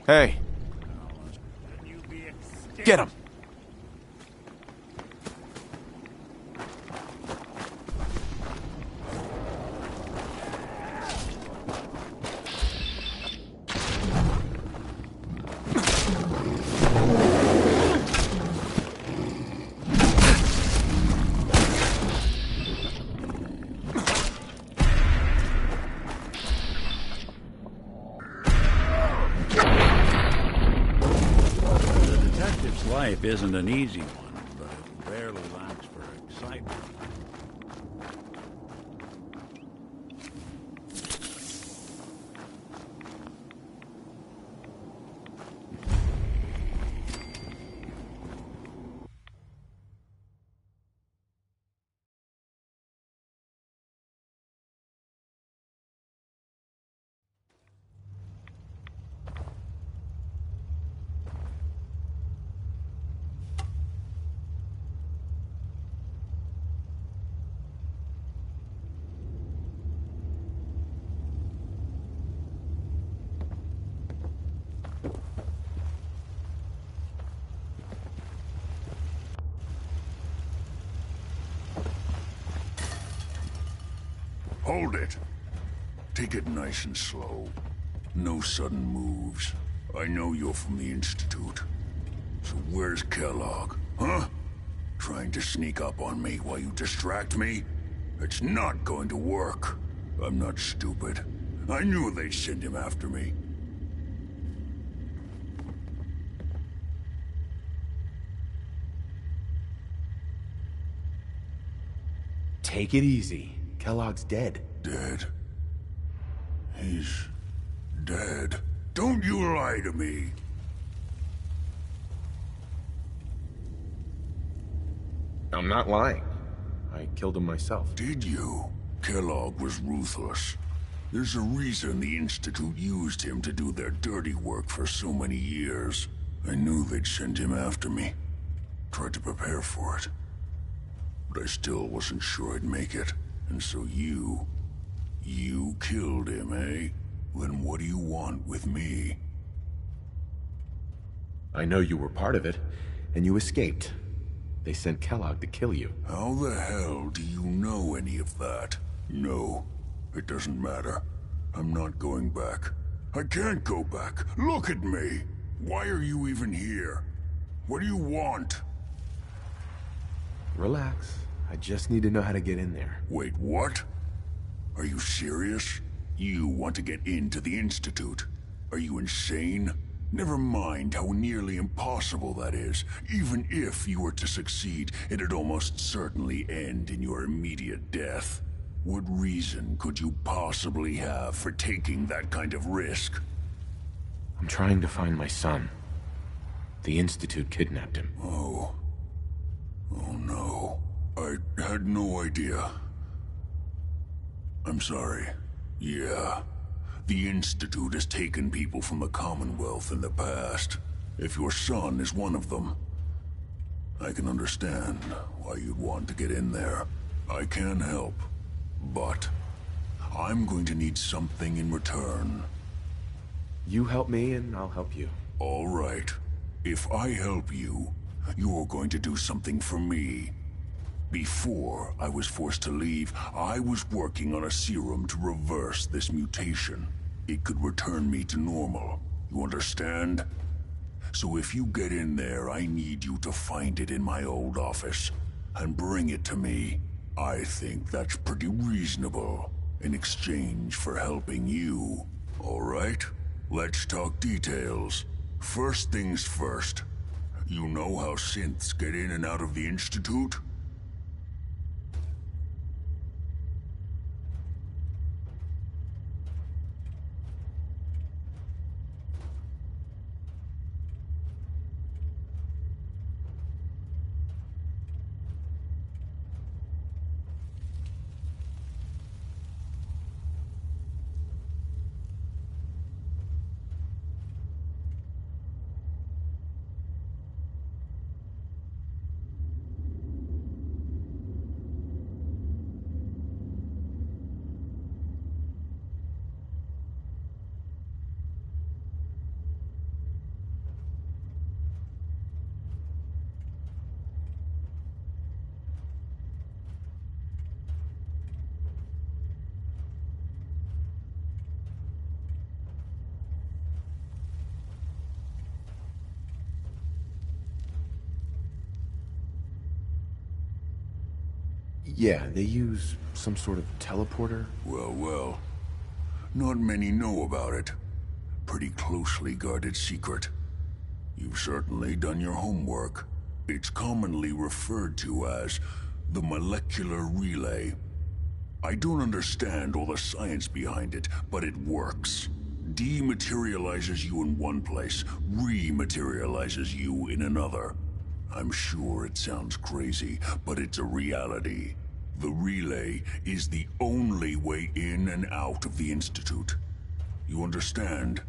Hey. Get him. Life isn't an easy one, but it rarely lacks for excitement. Hold it. Take it nice and slow. No sudden moves. I know you're from the Institute. So where's Kellogg, huh? Trying to sneak up on me while you distract me? It's not going to work. I'm not stupid. I knew they'd send him after me. Take it easy. Kellogg's dead. Dead? He's dead. Don't you lie to me. I'm not lying. I killed him myself. Did you? Kellogg was ruthless. There's a reason the Institute used him to do their dirty work for so many years. I knew they'd send him after me. Tried to prepare for it. But I still wasn't sure I'd make it. And so you killed him, eh? Then what do you want with me? I know you were part of it, and you escaped. They sent Kellogg to kill you. How the hell do you know any of that? No, it doesn't matter. I'm not going back. I can't go back. Look at me! Why are you even here? What do you want? Relax. I just need to know how to get in there. Wait, what? Are you serious? You want to get into the Institute? Are you insane? Never mind how nearly impossible that is. Even if you were to succeed, it'd almost certainly end in your immediate death. What reason could you possibly have for taking that kind of risk? I'm trying to find my son. The Institute kidnapped him. Oh. Oh no. I had no idea. I'm sorry. Yeah. The Institute has taken people from the Commonwealth in the past. If your son is one of them, I can understand why you'd want to get in there. I can help, but I'm going to need something in return. You help me and I'll help you. All right. If I help you, you're going to do something for me. Before I was forced to leave, I was working on a serum to reverse this mutation. It could return me to normal. You understand? So if you get in there, I need you to find it in my old office and bring it to me. I think that's pretty reasonable in exchange for helping you. All right? Let's talk details. First things first. You know how synths get in and out of the Institute? Yeah, they use some sort of teleporter. Well. Not many know about it. Pretty closely guarded secret. You've certainly done your homework. It's commonly referred to as the molecular relay. I don't understand all the science behind it, but it works. Dematerializes you in one place, rematerializes you in another. I'm sure it sounds crazy, but it's a reality. The relay is the only way in and out of the Institute. You understand?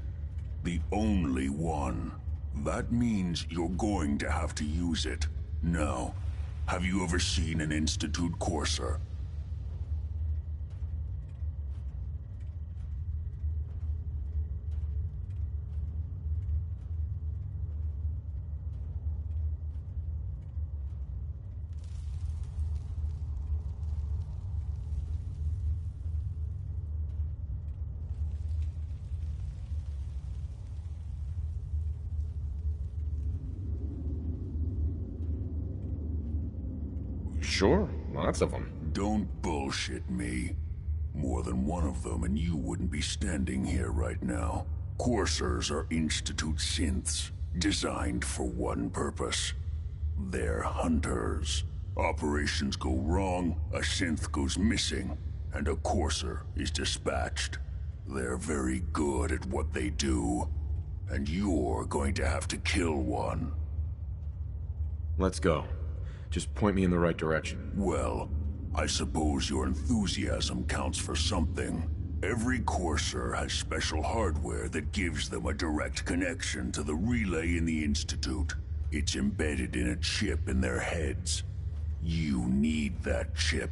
The only one. That means you're going to have to use it. Now, have you ever seen an Institute courser? Sure, lots of them. Don't bullshit me. More than one of them and you wouldn't be standing here right now. Coursers are Institute synths, designed for one purpose. They're hunters. Operations go wrong, a synth goes missing, and a courser is dispatched. They're very good at what they do, and you're going to have to kill one. Let's go. Just point me in the right direction. Well, I suppose your enthusiasm counts for something. Every courser has special hardware that gives them a direct connection to the relay in the Institute. It's embedded in a chip in their heads. You need that chip.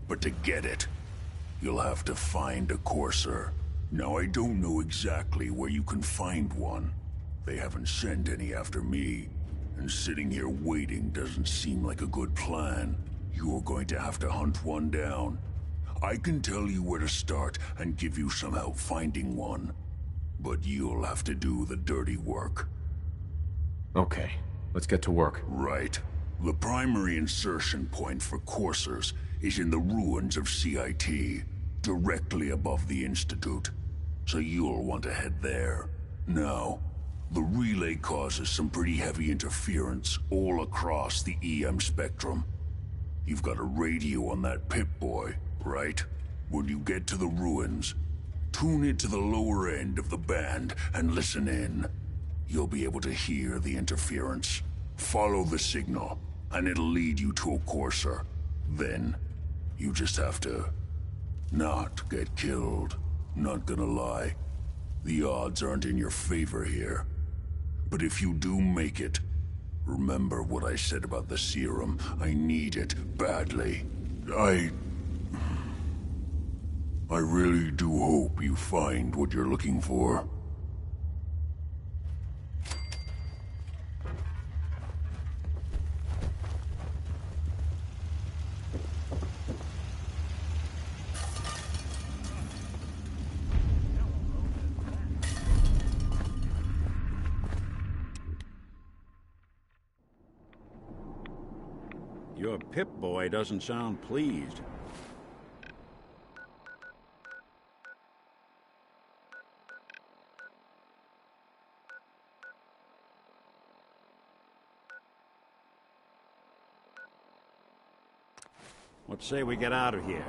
But to get it, you'll have to find a courser. Now, I don't know exactly where you can find one. They haven't sent any after me. And sitting here waiting doesn't seem like a good plan. You're going to have to hunt one down. I can tell you where to start and give you some help finding one. But you'll have to do the dirty work. Okay, let's get to work. Right. The primary insertion point for coursers is in the ruins of CIT, directly above the Institute. So you'll want to head there. Now, the relay causes some pretty heavy interference all across the EM spectrum. You've got a radio on that Pip-Boy, right? When you get to the ruins, tune it to the lower end of the band and listen in. You'll be able to hear the interference. Follow the signal, and it'll lead you to a courser. Then, you just have to not get killed. Not gonna lie. The odds aren't in your favor here. But if you do make it, remember what I said about the serum. I need it badly. I really do hope you find what you're looking for. Your Pip-Boy doesn't sound pleased. What say we get out of here?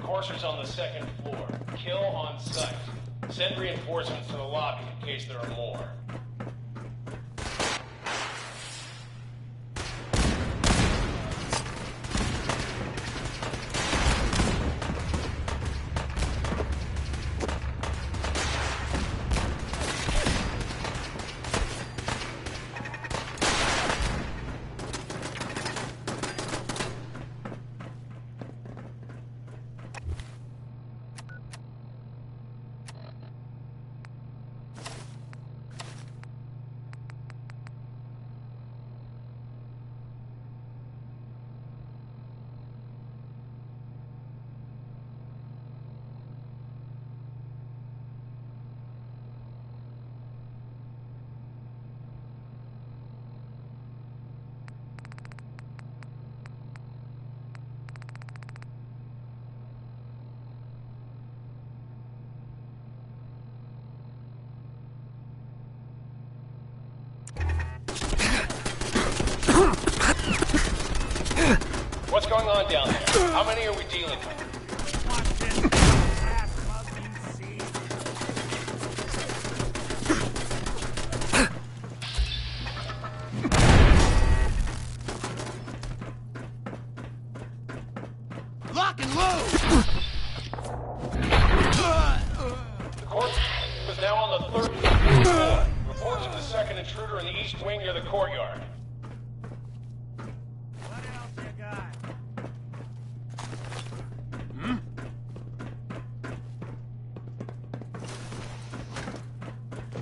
Courser's on the second floor. Kill on sight. Send reinforcements to the lobby in case there are more. What's going on down there? How many are we dealing with? Lock and load! The corpse is now on the third floor. Reports of the second intruder in the east wing near the courtyard.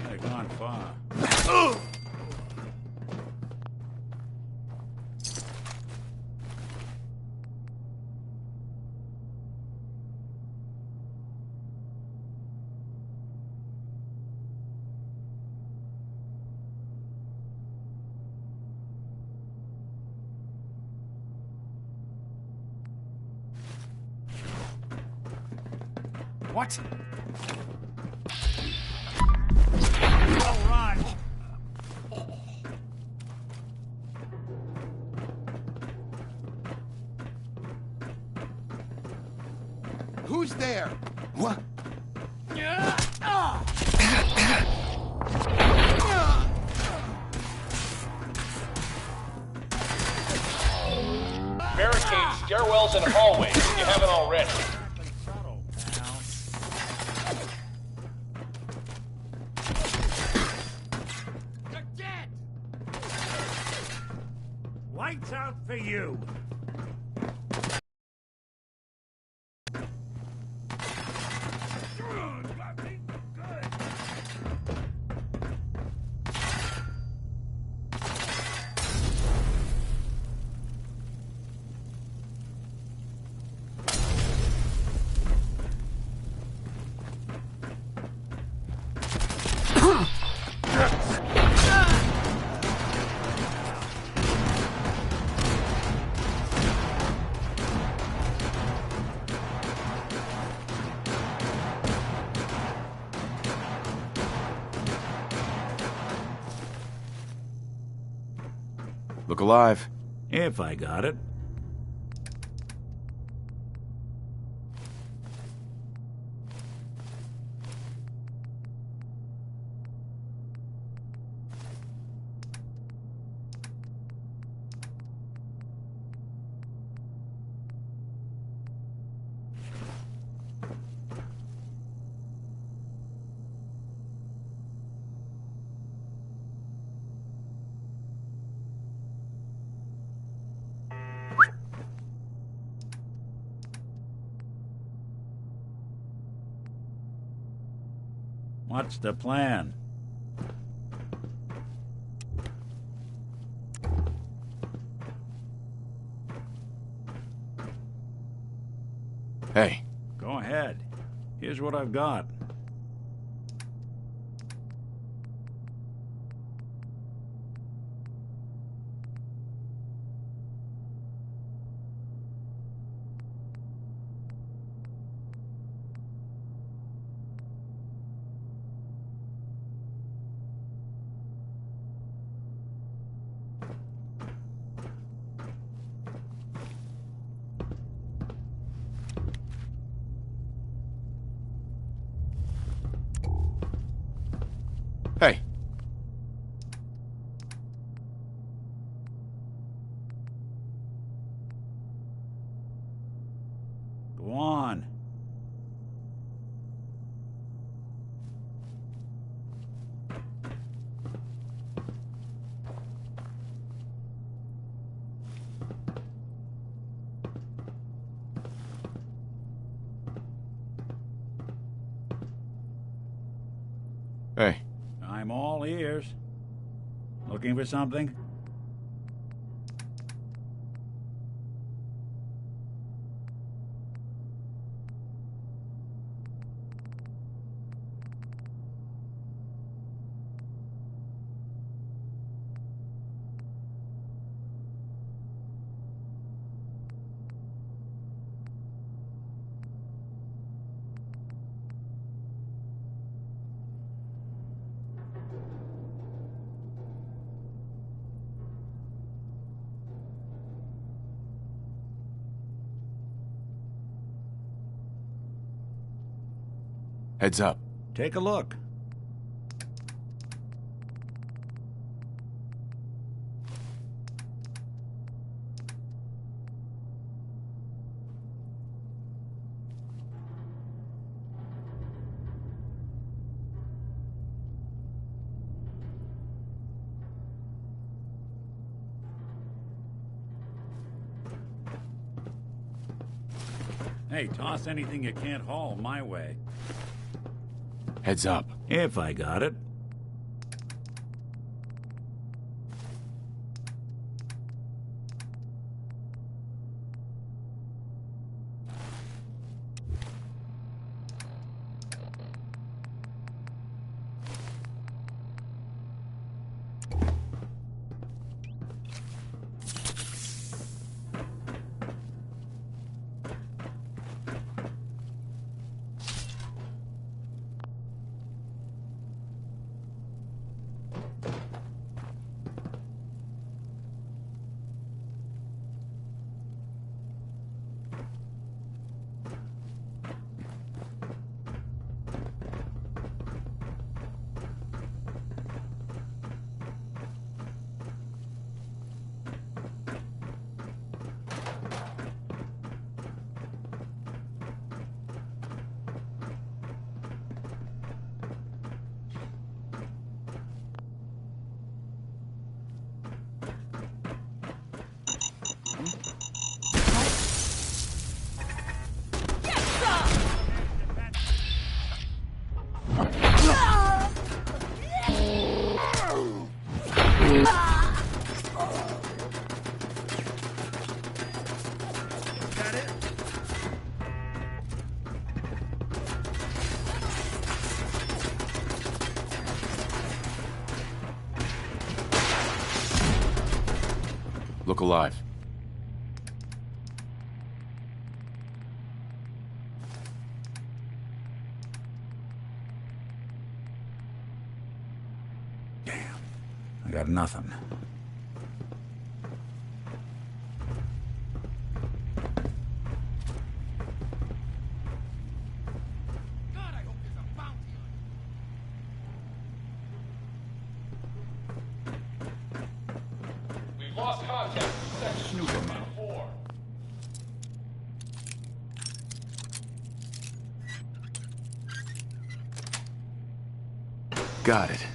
They've gone far. What? Oh, run! Who's there? What? Barricades, stairwells, and hallways if you haven't already. Lights out for you! Look alive. If I got it. What's the plan? Hey. Go ahead. Here's what I've got. Go on. Hey. I'm all ears. Looking for something? Heads up. Take a look. Hey, toss anything you can't haul my way. Heads up. If I got it. Look alive. I got nothing. We've lost contact with Section 4. Got it.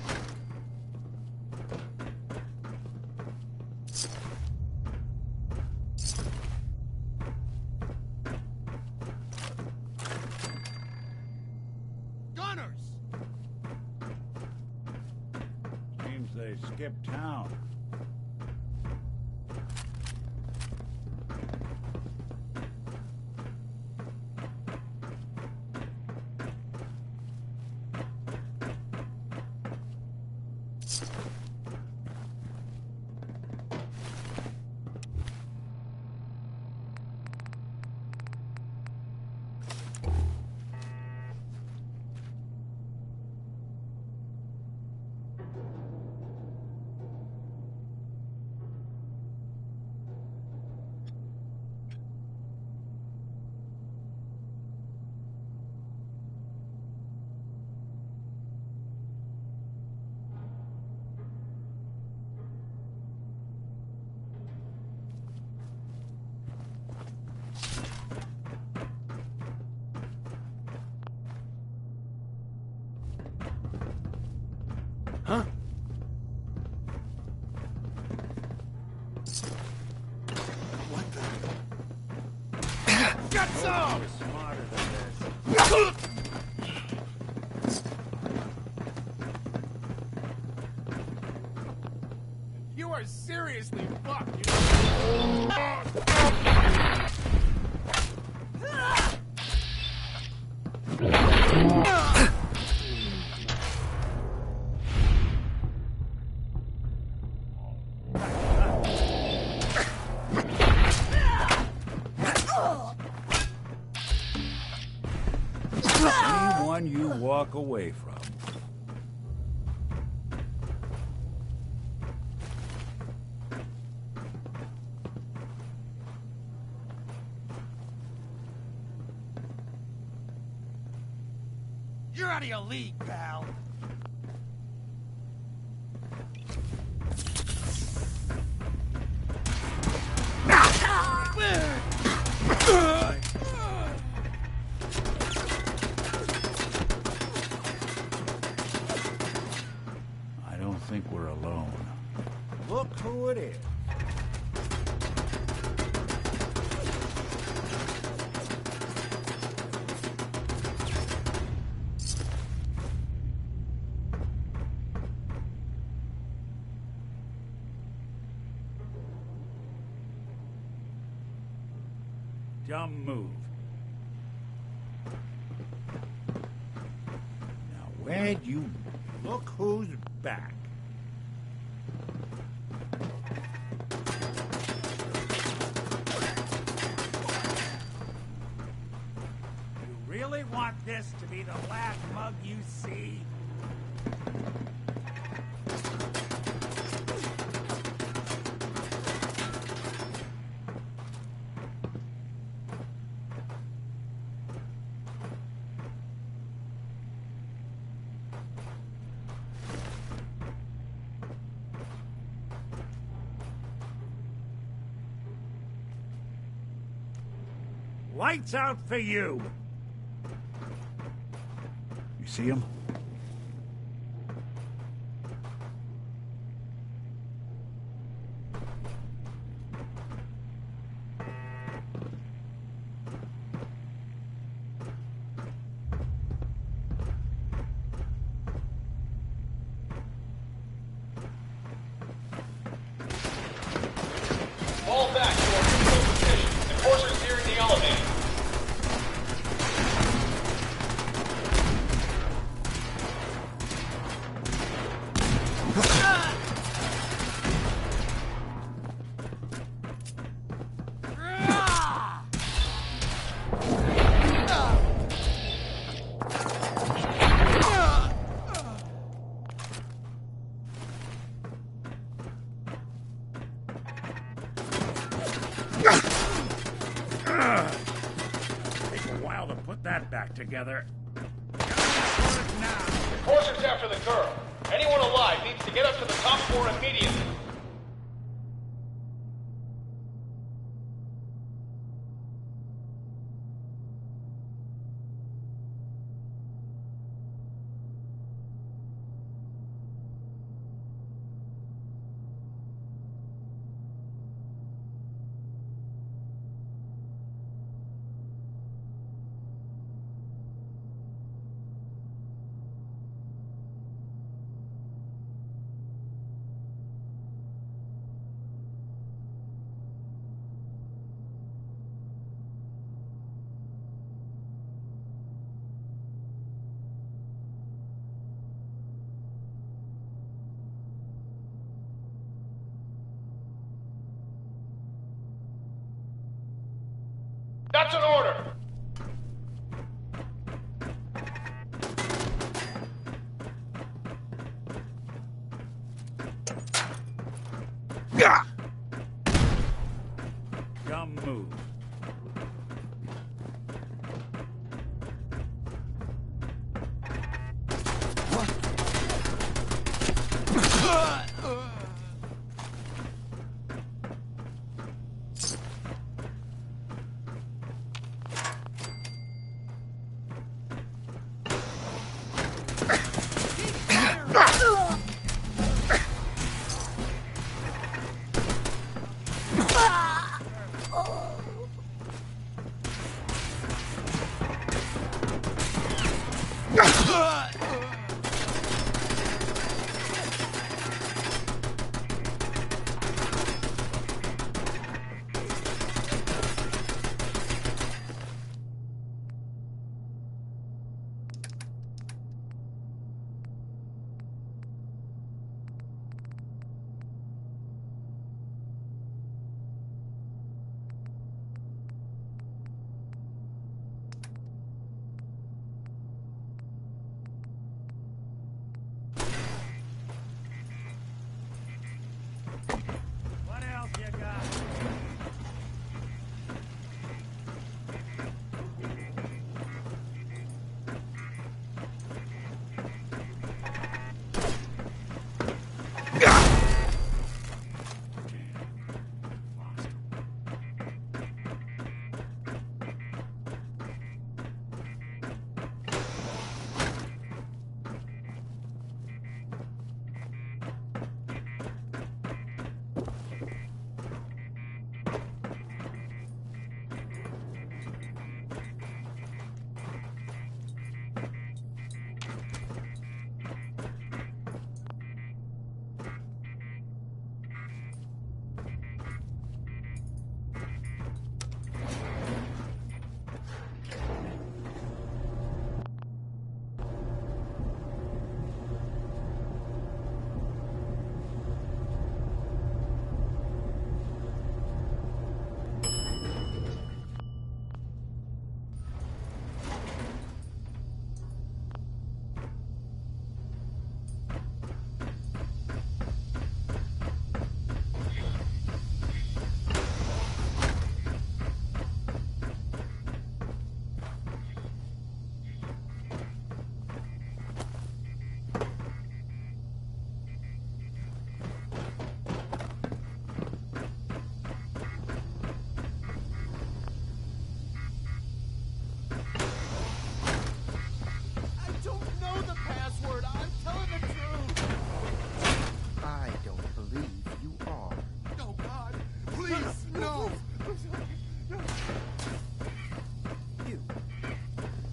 Seems they skipped town. got some! Smarter than this. You are seriously fucked. Anyone you walk away from. You're out of your league, pal. I don't think we're alone. Look who it is. Dumb move. Now, where'd you... Look who's back. You really want this to be the last mug you see? Lights out for you! You see him? Fall back to our neutral position. The courser's nearing the elevator. Take a while to put that back together. The courser's after the girl. Anyone alive needs to get up to the top floor immediately. That's an order! Dumb move.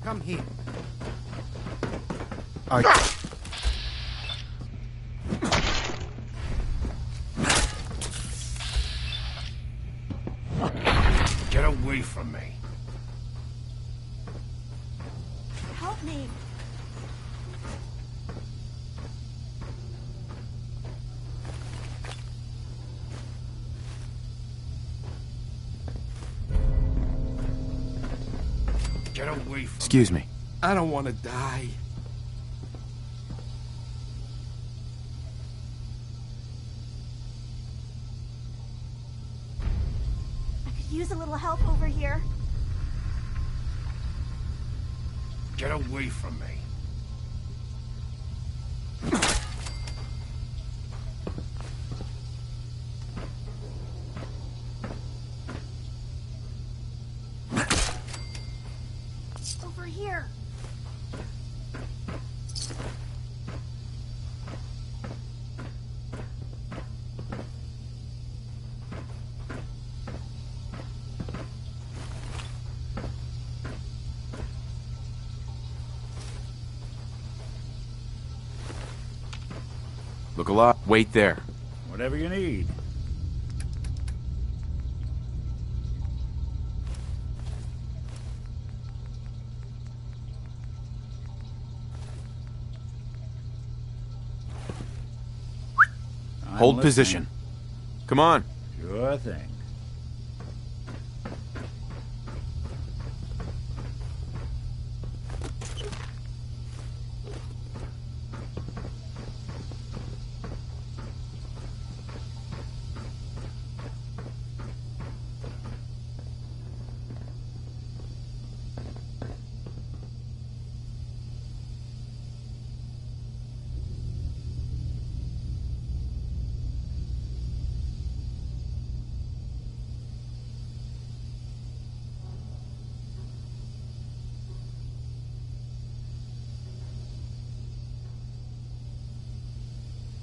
Come here. Get away from me. Help me. Get away from me. Excuse me. I don't want to die. I could use a little help over here. Get away from me. Over here. Look a lot. Wait there. Whatever you need. Hold position. Come on. Sure thing.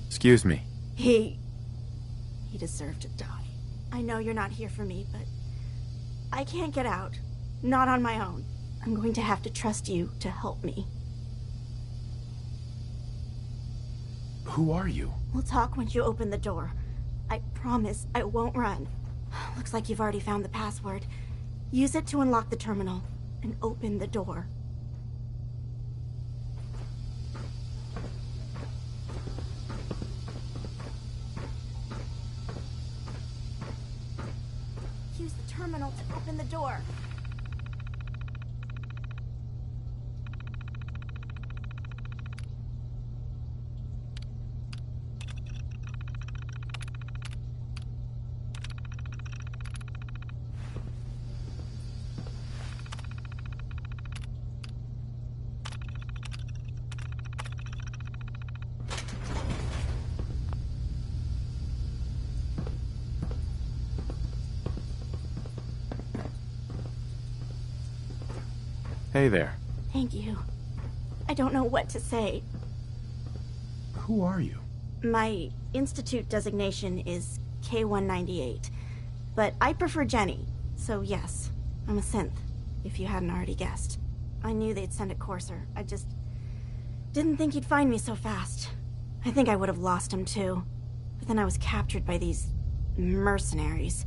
Excuse me. He deserved to die. I know you're not here for me, but I can't get out. Not on my own. I'm going to have to trust you to help me. Who are you? We'll talk once you open the door. I promise I won't run. Looks like you've already found the password. Use it to unlock the terminal and open the door. Use the terminal to open the door. Hey there. Thank you. I don't know what to say. Who are you? My institute designation is K-198, but I prefer Jenny, so yes, I'm a synth, if you hadn't already guessed. I knew they'd send a courser. I just didn't think he'd find me so fast. I think I would have lost him too, but then I was captured by these mercenaries,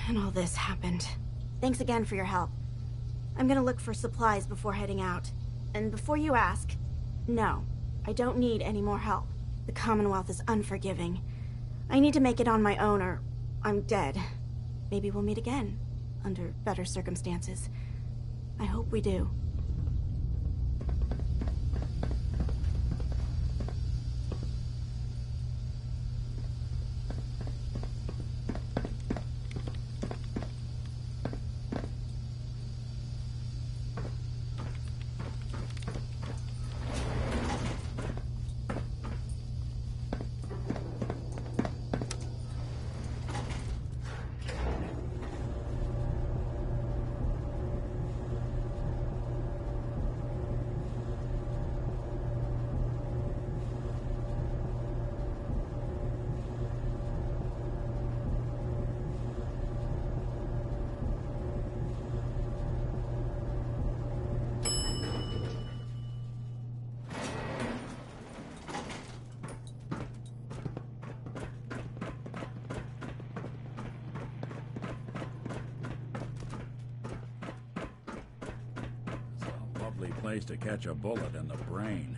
and all this happened. Thanks again for your help. I'm gonna look for supplies before heading out. And before you ask, no, I don't need any more help. The Commonwealth is unforgiving. I need to make it on my own or I'm dead. Maybe we'll meet again, under better circumstances. I hope we do. likely place to catch a bullet in the brain.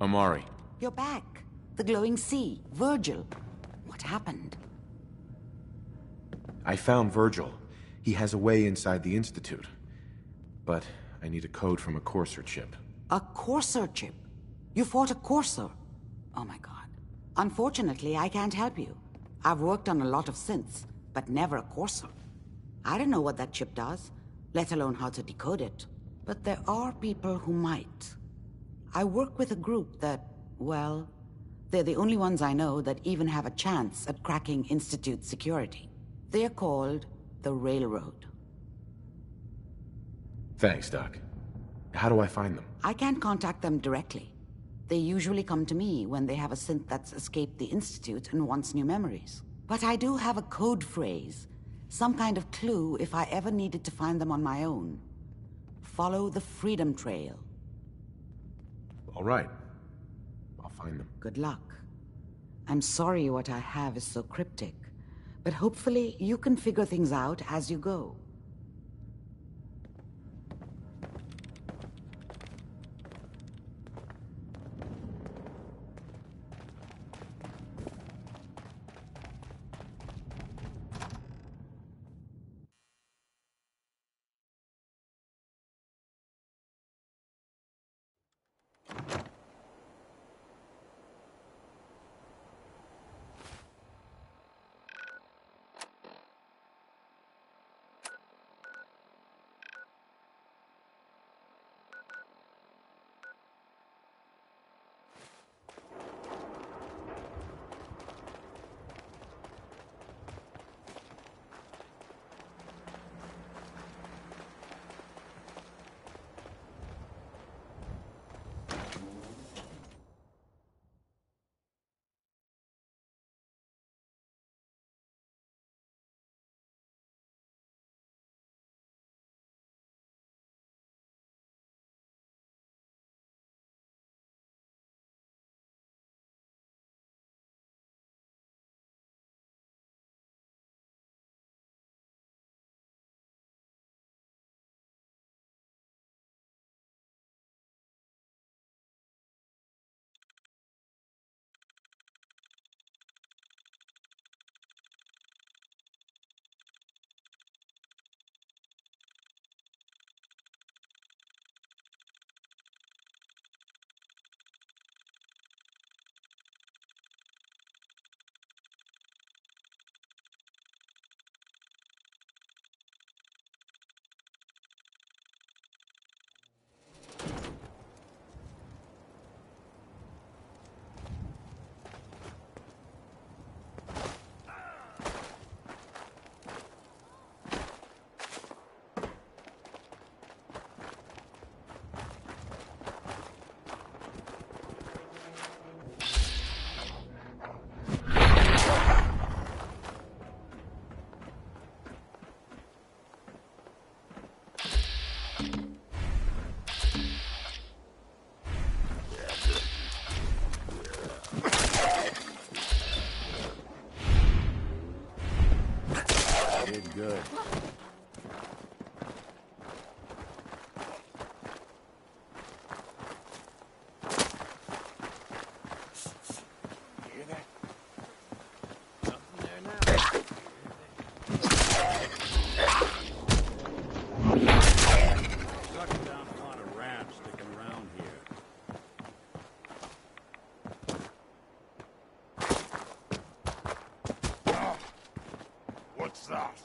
Amari. You're back. The glowing sea. Virgil. What happened? I found Virgil. He has a way inside the Institute. But I need a code from a Courser chip. A Courser chip? You fought a Courser? Oh my god. Unfortunately, I can't help you. I've worked on a lot of synths, but never a Courser. I don't know what that chip does, let alone how to decode it. But there are people who might. I work with a group that, well, they're the only ones I know that even have a chance at cracking Institute security. They're called the Railroad. Thanks, Doc. How do I find them? I can't contact them directly. They usually come to me when they have a synth that's escaped the Institute and wants new memories. But I do have a code phrase, some kind of clue if I ever needed to find them on my own. Follow the Freedom Trail. All right. I'll find them. Good luck. I'm sorry what I have is so cryptic, but hopefully you can figure things out as you go. Did good. Hear that? Nothing there now. Sucking down a lot of rats sticking around here. What's that?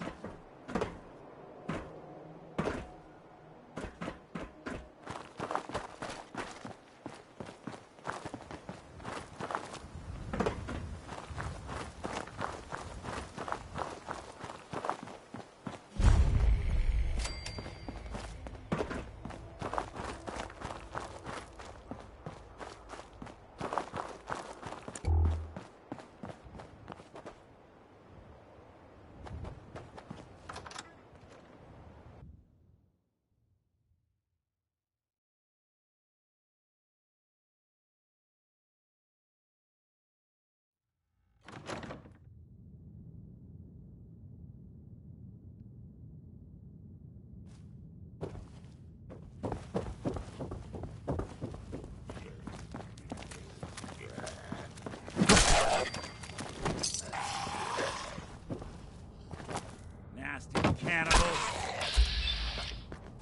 cannibals!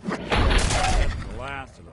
That's the last of them.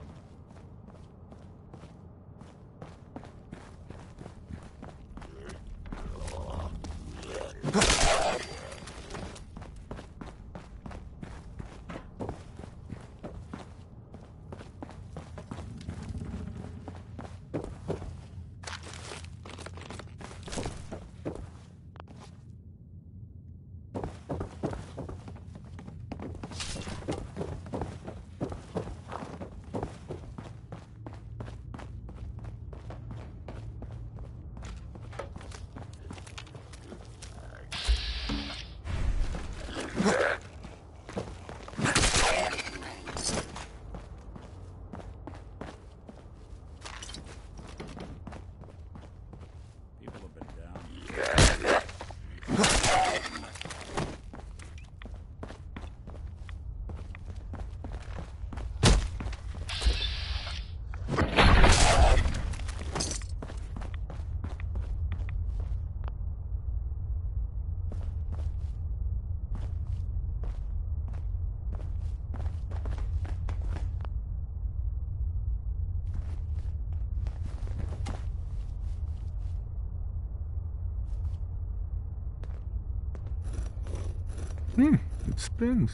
It spins.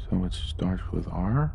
So it starts with R?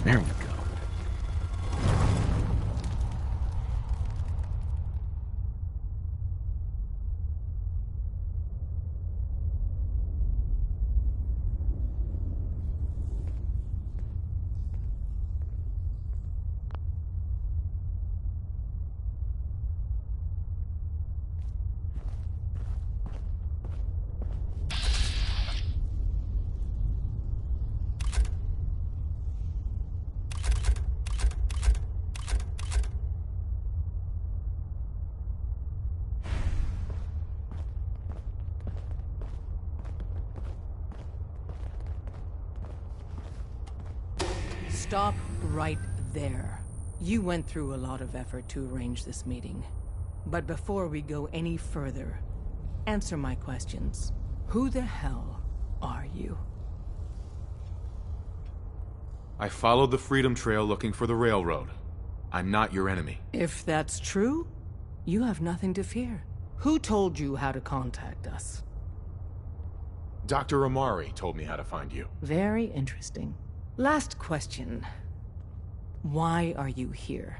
There we go. Stop right there. You went through a lot of effort to arrange this meeting. But before we go any further, answer my questions. Who the hell are you? I followed the Freedom Trail looking for the railroad. I'm not your enemy. If that's true, you have nothing to fear. Who told you how to contact us? Dr. Amari told me how to find you. Very interesting. Last question. Why are you here?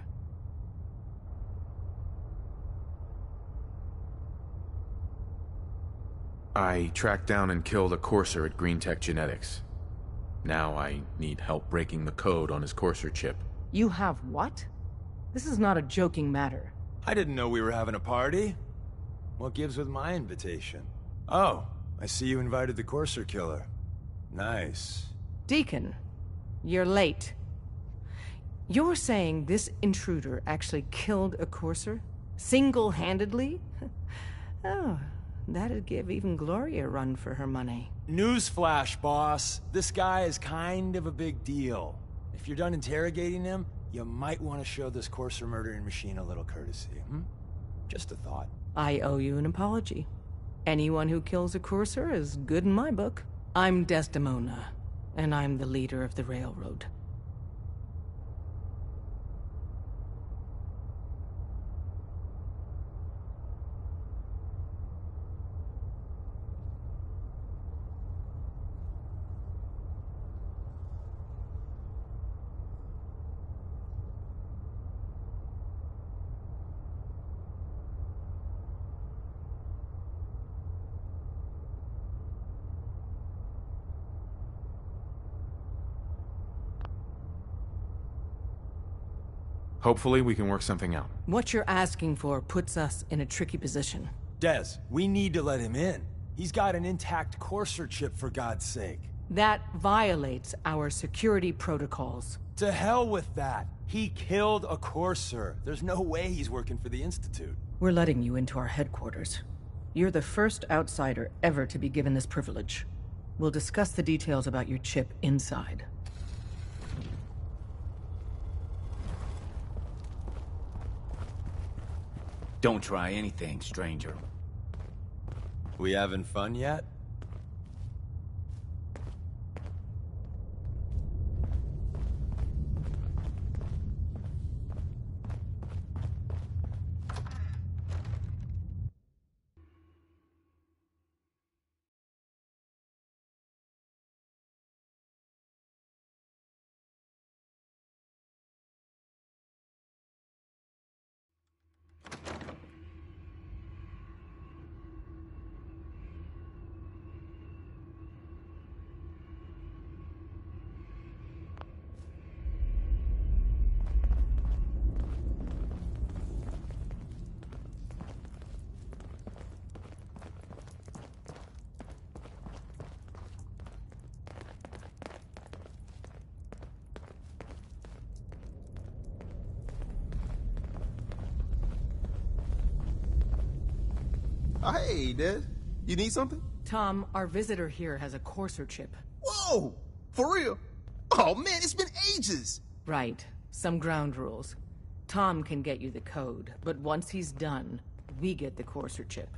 I tracked down and killed a courser at Green Tech Genetics. Now I need help breaking the code on his courser chip. You have what? This is not a joking matter. I didn't know we were having a party. What gives with my invitation? Oh, I see you invited the courser killer. Nice. Deacon, you're late. You're saying this intruder actually killed a courser? Single-handedly? Oh, that'd give even Gloria a run for her money. Newsflash, boss. This guy is kind of a big deal. If you're done interrogating him, you might want to show this courser murdering machine a little courtesy, Just a thought. I owe you an apology. Anyone who kills a courser is good in my book. I'm Desdemona, and I'm the leader of the railroad. Hopefully we can work something out. What you're asking for puts us in a tricky position. Des, we need to let him in. He's got an intact Courser chip, for God's sake. That violates our security protocols. To hell with that. He killed a Courser. There's no way he's working for the Institute. We're letting you into our headquarters. You're the first outsider ever to be given this privilege. We'll discuss the details about your chip inside. Don't try anything, stranger. We having fun yet? Oh, hey, Des. You need something? Tom, our visitor here has a Courser chip. Whoa! For real? Oh, man, it's been ages! Right. Some ground rules. Tom can get you the code, but once he's done, we get the Courser chip.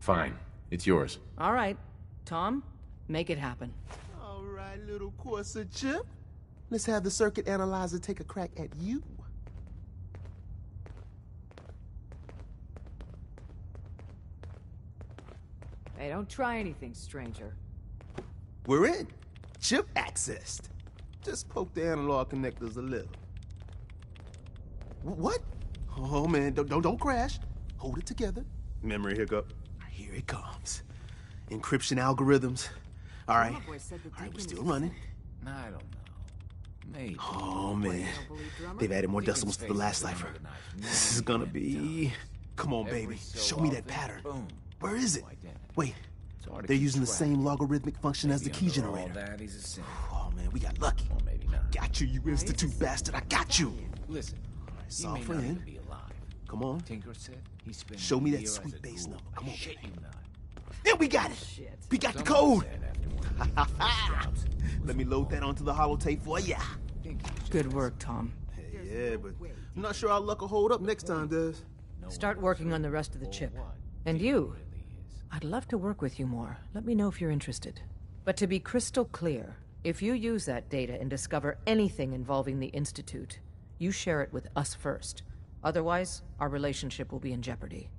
Fine. It's yours. All right. Tom, make it happen. All right, little Courser chip. Let's have the circuit analyzer take a crack at you. Hey, don't try anything, stranger. We're in. Chip accessed. Just poke the analog connectors a little. What? Oh man, don't crash. Hold it together. Memory hiccup. Here it comes. Encryption algorithms. All right. We're still running. I don't know. Maybe. Oh man, they've added more decimals to the last cipher. This is gonna be... Come on, baby. Show me that pattern. Where is it? Wait, they're using the same logarithmic function as the key generator. Oh man, we got lucky. Got you, you Institute bastard. I got you. Listen, Solve for in. Come on. Tinker said he spent Show me that sweet base number. Come on, baby. Then we got it. We got the code. Let me load that onto the holotape for ya. Good work, Tom. Yeah, but I'm not sure our luck will hold up next time, Des. Start working on the rest of the chip. And you, I'd love to work with you more. Let me know if you're interested. But to be crystal clear, if you use that data and discover anything involving the Institute, you share it with us first. Otherwise, our relationship will be in jeopardy.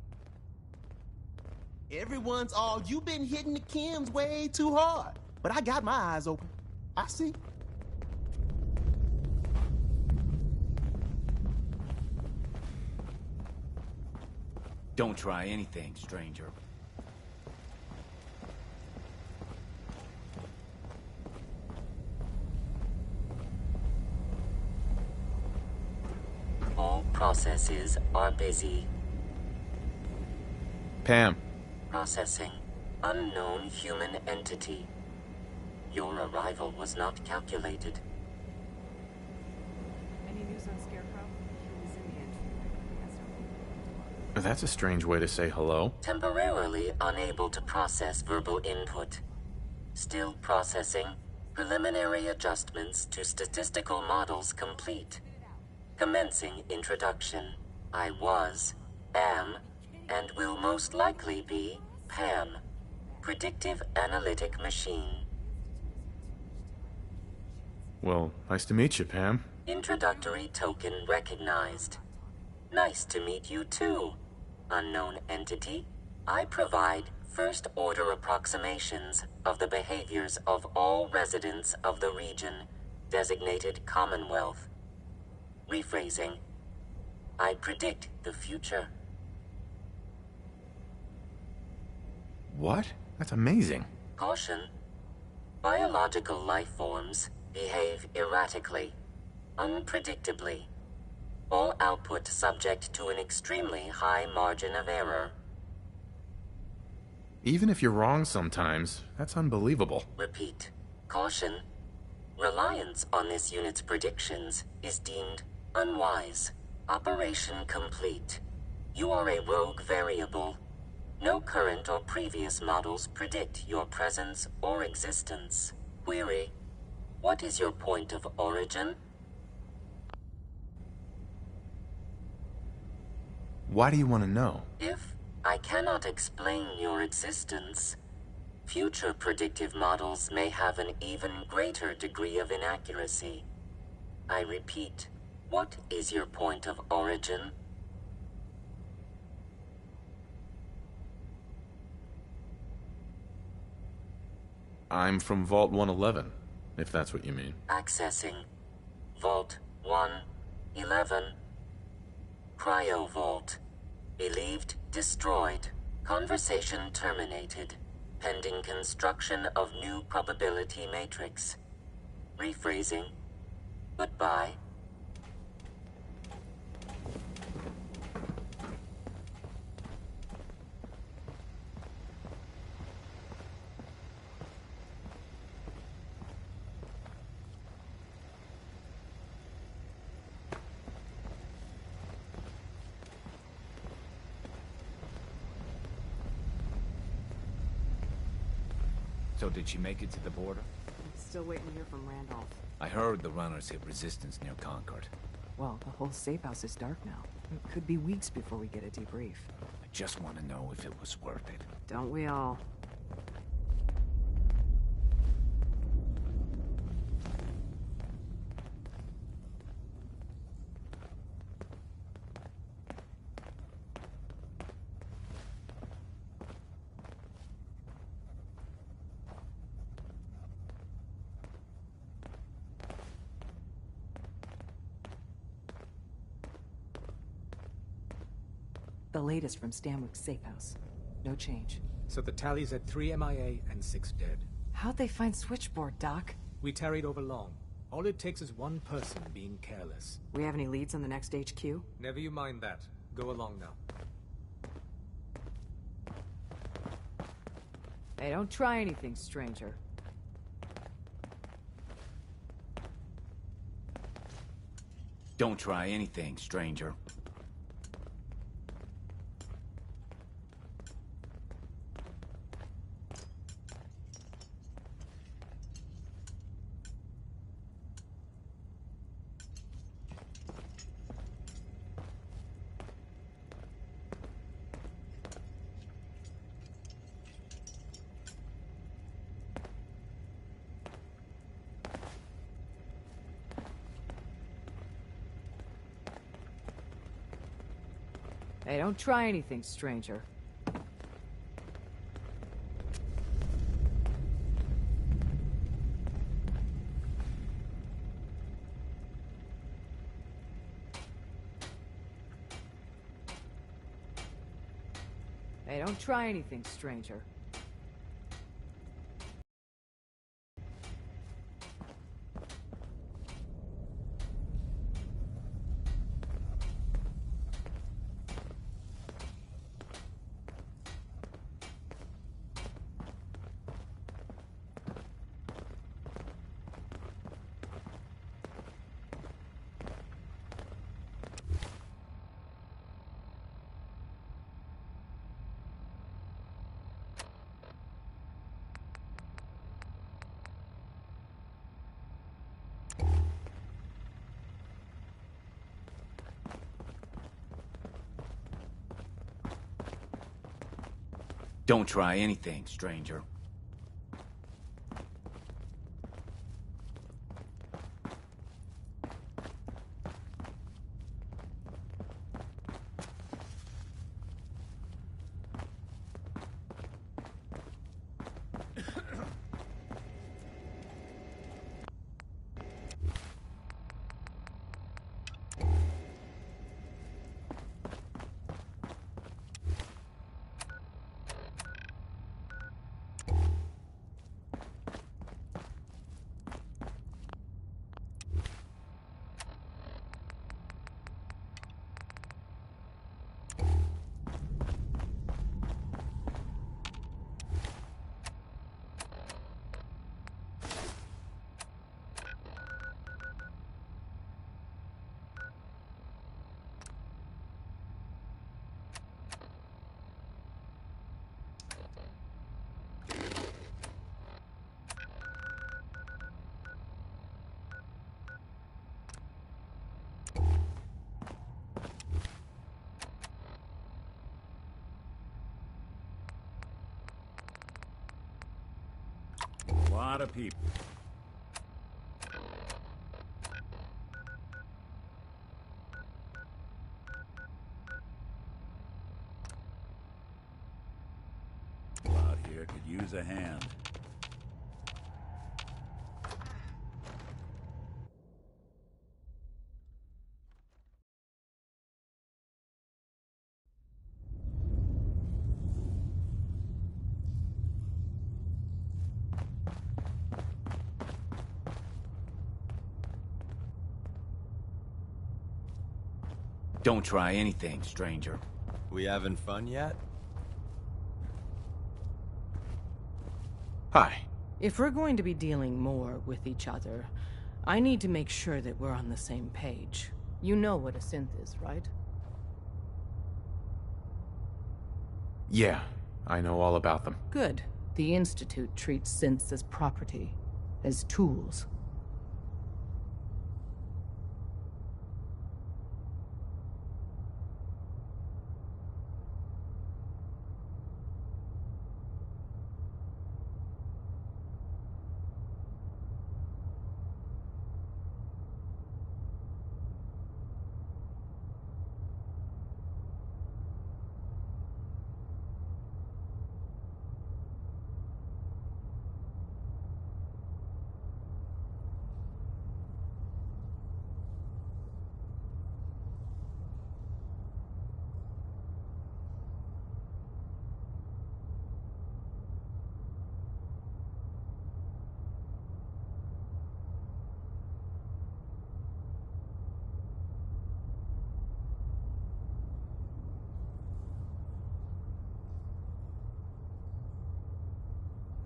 Everyone's all, you've been hitting the chems way too hard. But I got my eyes open. I see. Don't try anything, stranger. All processes are busy. Pam. Processing. Unknown human entity. Your arrival was not calculated. Any news on Scarecrow? He was in the entry. That's a strange way to say hello. Temporarily unable to process verbal input. Still processing. Preliminary adjustments to statistical models complete. Commencing introduction. I was, am, and will most likely be Pam. Predictive analytic machine. Well, nice to meet you, Pam. Introductory token recognized. Nice to meet you too, unknown entity. I provide first-order approximations of the behaviors of all residents of the region designated Commonwealth. Rephrasing. I predict the future. What? That's amazing. Caution. Biological life forms behave erratically, unpredictably. All output subject to an extremely high margin of error. Even if you're wrong sometimes, that's unbelievable. Repeat. Caution. Reliance on this unit's predictions is deemed unwise. Operation complete. You are a rogue variable. No current or previous models predict your presence or existence. Query. What is your point of origin? Why do you want to know? If I cannot explain your existence, future predictive models may have an even greater degree of inaccuracy. I repeat, what is your point of origin? I'm from Vault 111, if that's what you mean. Accessing. Vault 111. Cryo Vault. Believed destroyed. Conversation terminated. Pending construction of new probability matrix. Rephrasing. Goodbye. So did she make it to the border? Still waiting to hear from Randolph. I heard the runners hit resistance near Concord. Well, the whole safe house is dark now. It could be weeks before we get a debrief. I just want to know if it was worth it. Don't we all? The latest from Stanwick's safe house. No change. So the tally's at 3 MIA and 6 dead. How'd they find Switchboard, Doc? We tarried over long. All it takes is one person being careless. We have any leads on the next HQ? Never you mind that. Go along now. Hey, don't try anything, stranger. Don't try anything, stranger. Hey, don't try anything, stranger. Hey, don't try anything, stranger. Don't try anything, stranger. lot of people. Out here could use a hand. Don't try anything, stranger. We having fun yet? Hi. If we're going to be dealing more with each other, I need to make sure that we're on the same page. You know what a synth is, right? Yeah, I know all about them. Good. The Institute treats synths as property, as tools.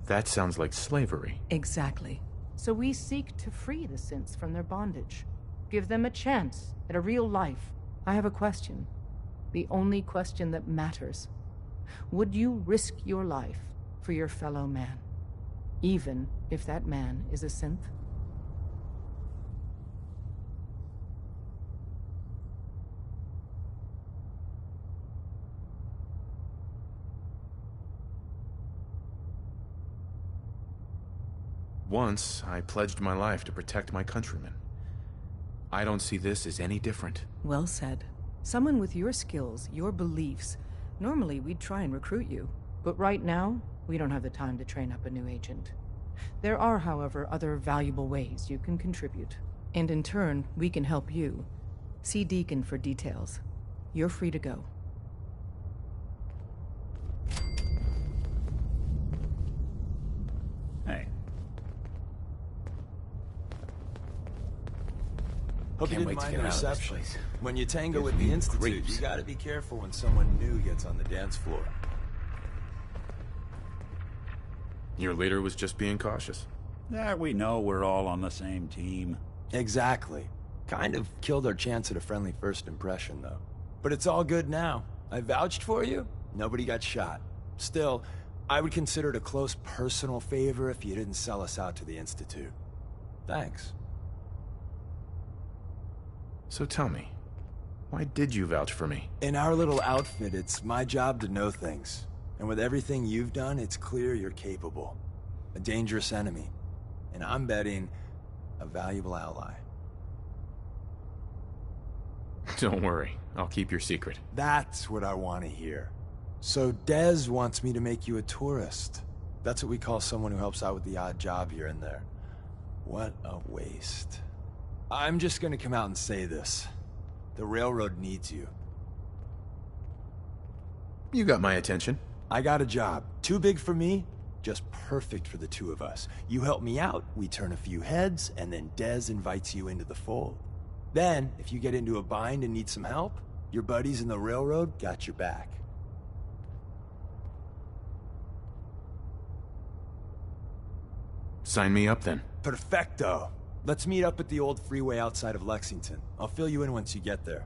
That sounds like slavery. Exactly. So we seek to free the synths from their bondage. Give them a chance at a real life. I have a question. The only question that matters. Would you risk your life for your fellow man? Even if that man is a synth? Once, I pledged my life to protect my countrymen. I don't see this as any different. Well said. Someone with your skills, your beliefs. Normally, we'd try and recruit you. But right now, we don't have the time to train up a new agent. There are, however, other valuable ways you can contribute. And in turn, we can help you. See Deacon for details. You're free to go. Hey. Hope you Can't didn't wait to mind get the out of this reception. place. When you tango Gives with the me Institute, creeps. you gotta be careful when someone new gets on the dance floor. Your leader was just being cautious. That we know we're all on the same team. Exactly. Kind of killed our chance at a friendly first impression, though. But it's all good now. I vouched for you. Nobody got shot. Still, I would consider it a close personal favor if you didn't sell us out to the Institute. Thanks. So tell me, why did you vouch for me? In our little outfit, it's my job to know things. And with everything you've done, it's clear you're capable. A dangerous enemy. And I'm betting a valuable ally. Don't worry, I'll keep your secret. That's what I want to hear. So Dez wants me to make you a tourist. That's what we call someone who helps out with the odd job here and there. What a waste. I'm just gonna come out and say this. The railroad needs you. You got my attention. I got a job. Too big for me, just perfect for the two of us. You help me out, we turn a few heads, and then Dez invites you into the fold. Then, if you get into a bind and need some help, your buddies in the railroad got your back. Sign me up then. Perfecto. Let's meet up at the old freeway outside of Lexington. I'll fill you in once you get there.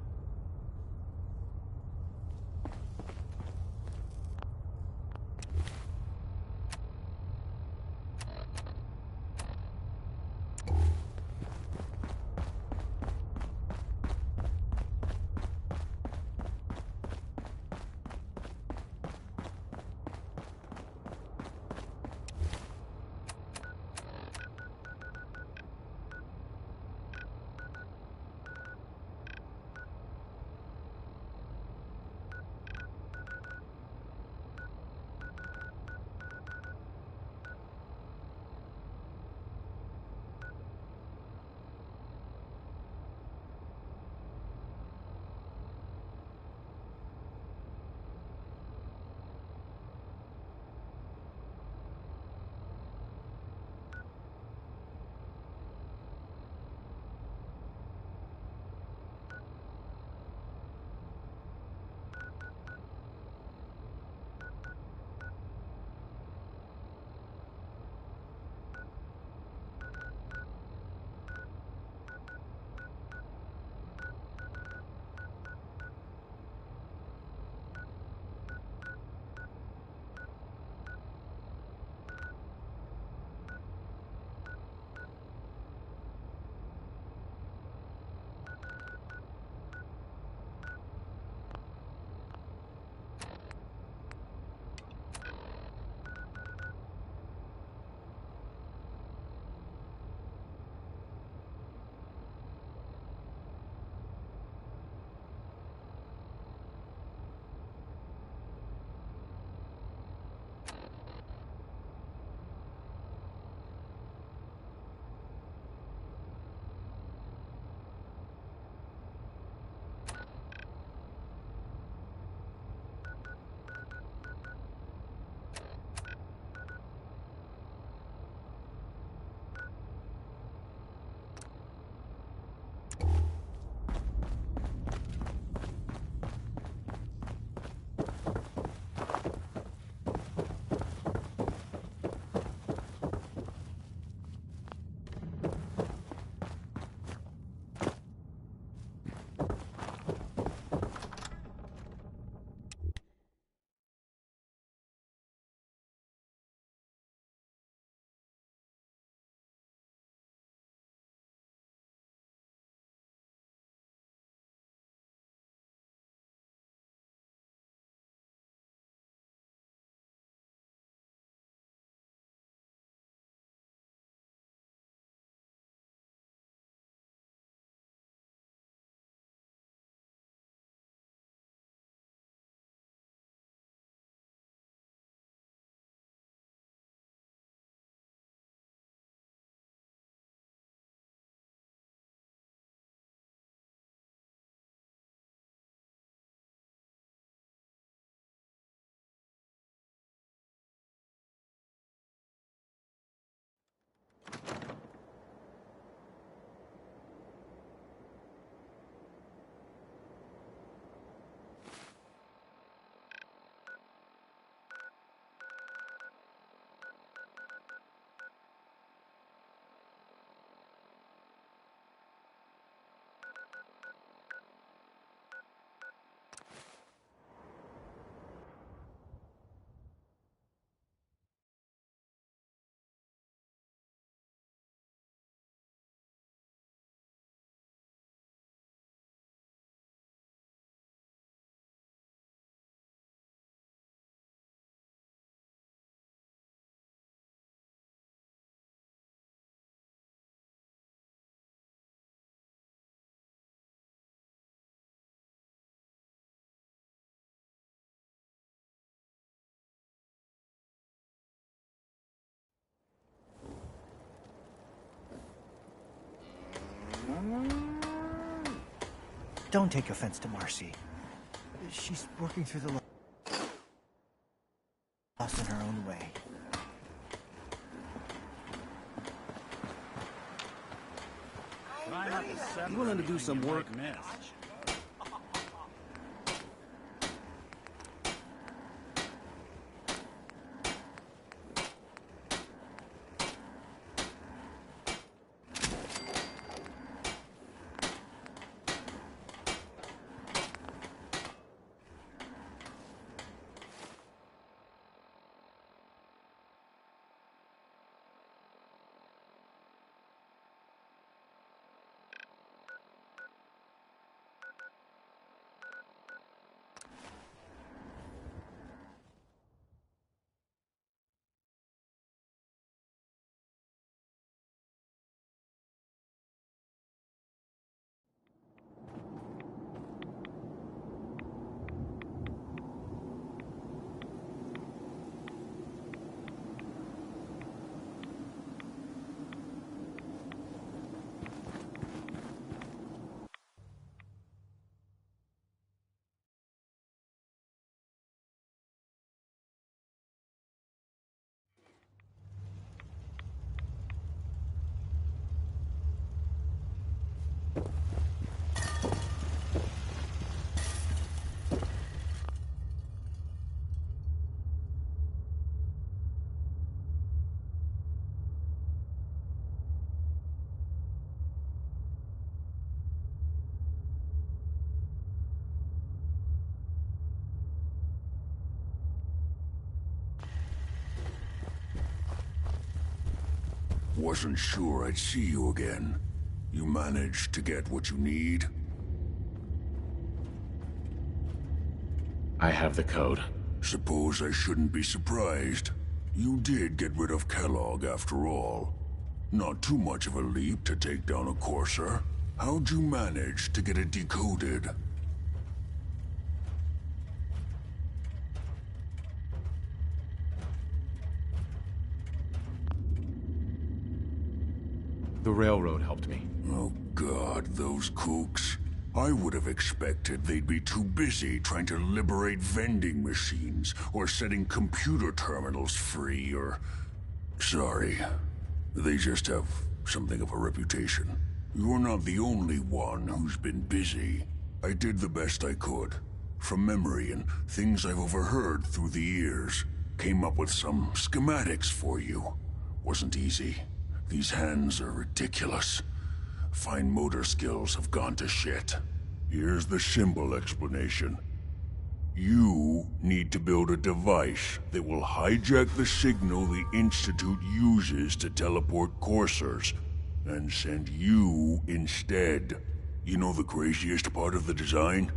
Don't take offense to Marcy. She's working through the loss in her own way. You willing to do some work? Wasn't sure I'd see you again. You managed to get what you need? I have the code. Suppose I shouldn't be surprised. You did get rid of Kellogg after all. Not too much of a leap to take down a courser. How'd you manage to get it decoded? The railroad helped me. Oh God, those kooks. I would have expected they'd be too busy trying to liberate vending machines, or setting computer terminals free, or... Sorry. They just have something of a reputation. You're not the only one who's been busy. I did the best I could. From memory and things I've overheard through the years. Came up with some schematics for you. Wasn't easy. These hands are ridiculous. Fine motor skills have gone to shit. Here's the simple explanation. You need to build a device that will hijack the signal the Institute uses to teleport coursers, and send you instead. You know the craziest part of the design?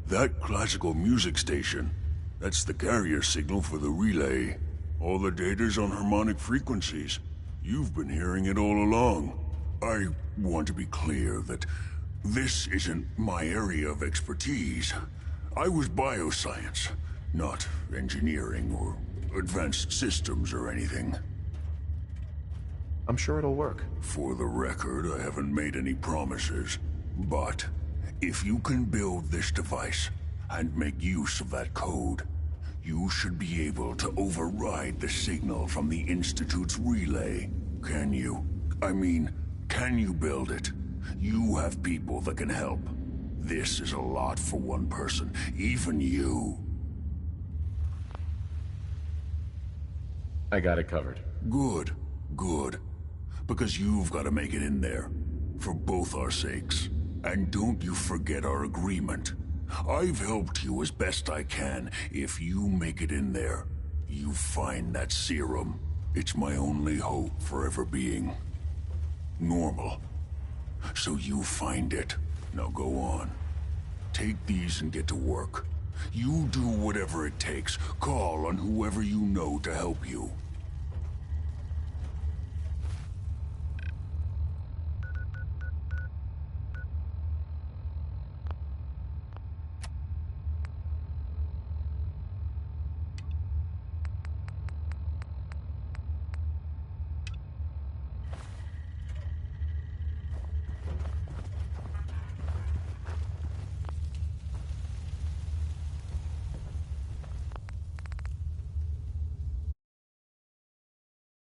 That classical music station. That's the carrier signal for the relay. All the data's on harmonic frequencies. You've been hearing it all along. I want to be clear that this isn't my area of expertise. I was bioscience, not engineering or advanced systems or anything. I'm sure it'll work. For the record, I haven't made any promises. But if you can build this device and make use of that code, you should be able to override the signal from the Institute's relay. Can you? I mean, can you build it? You have people that can help. This is a lot for one person, even you. I got it covered. Good, good. Because you've got to make it in there. For both our sakes. And don't you forget our agreement. I've helped you as best I can. If you make it in there, you find that serum. It's my only hope for ever being normal. So you find it. Now go on. Take these and get to work. You do whatever it takes. Call on whoever you know to help you.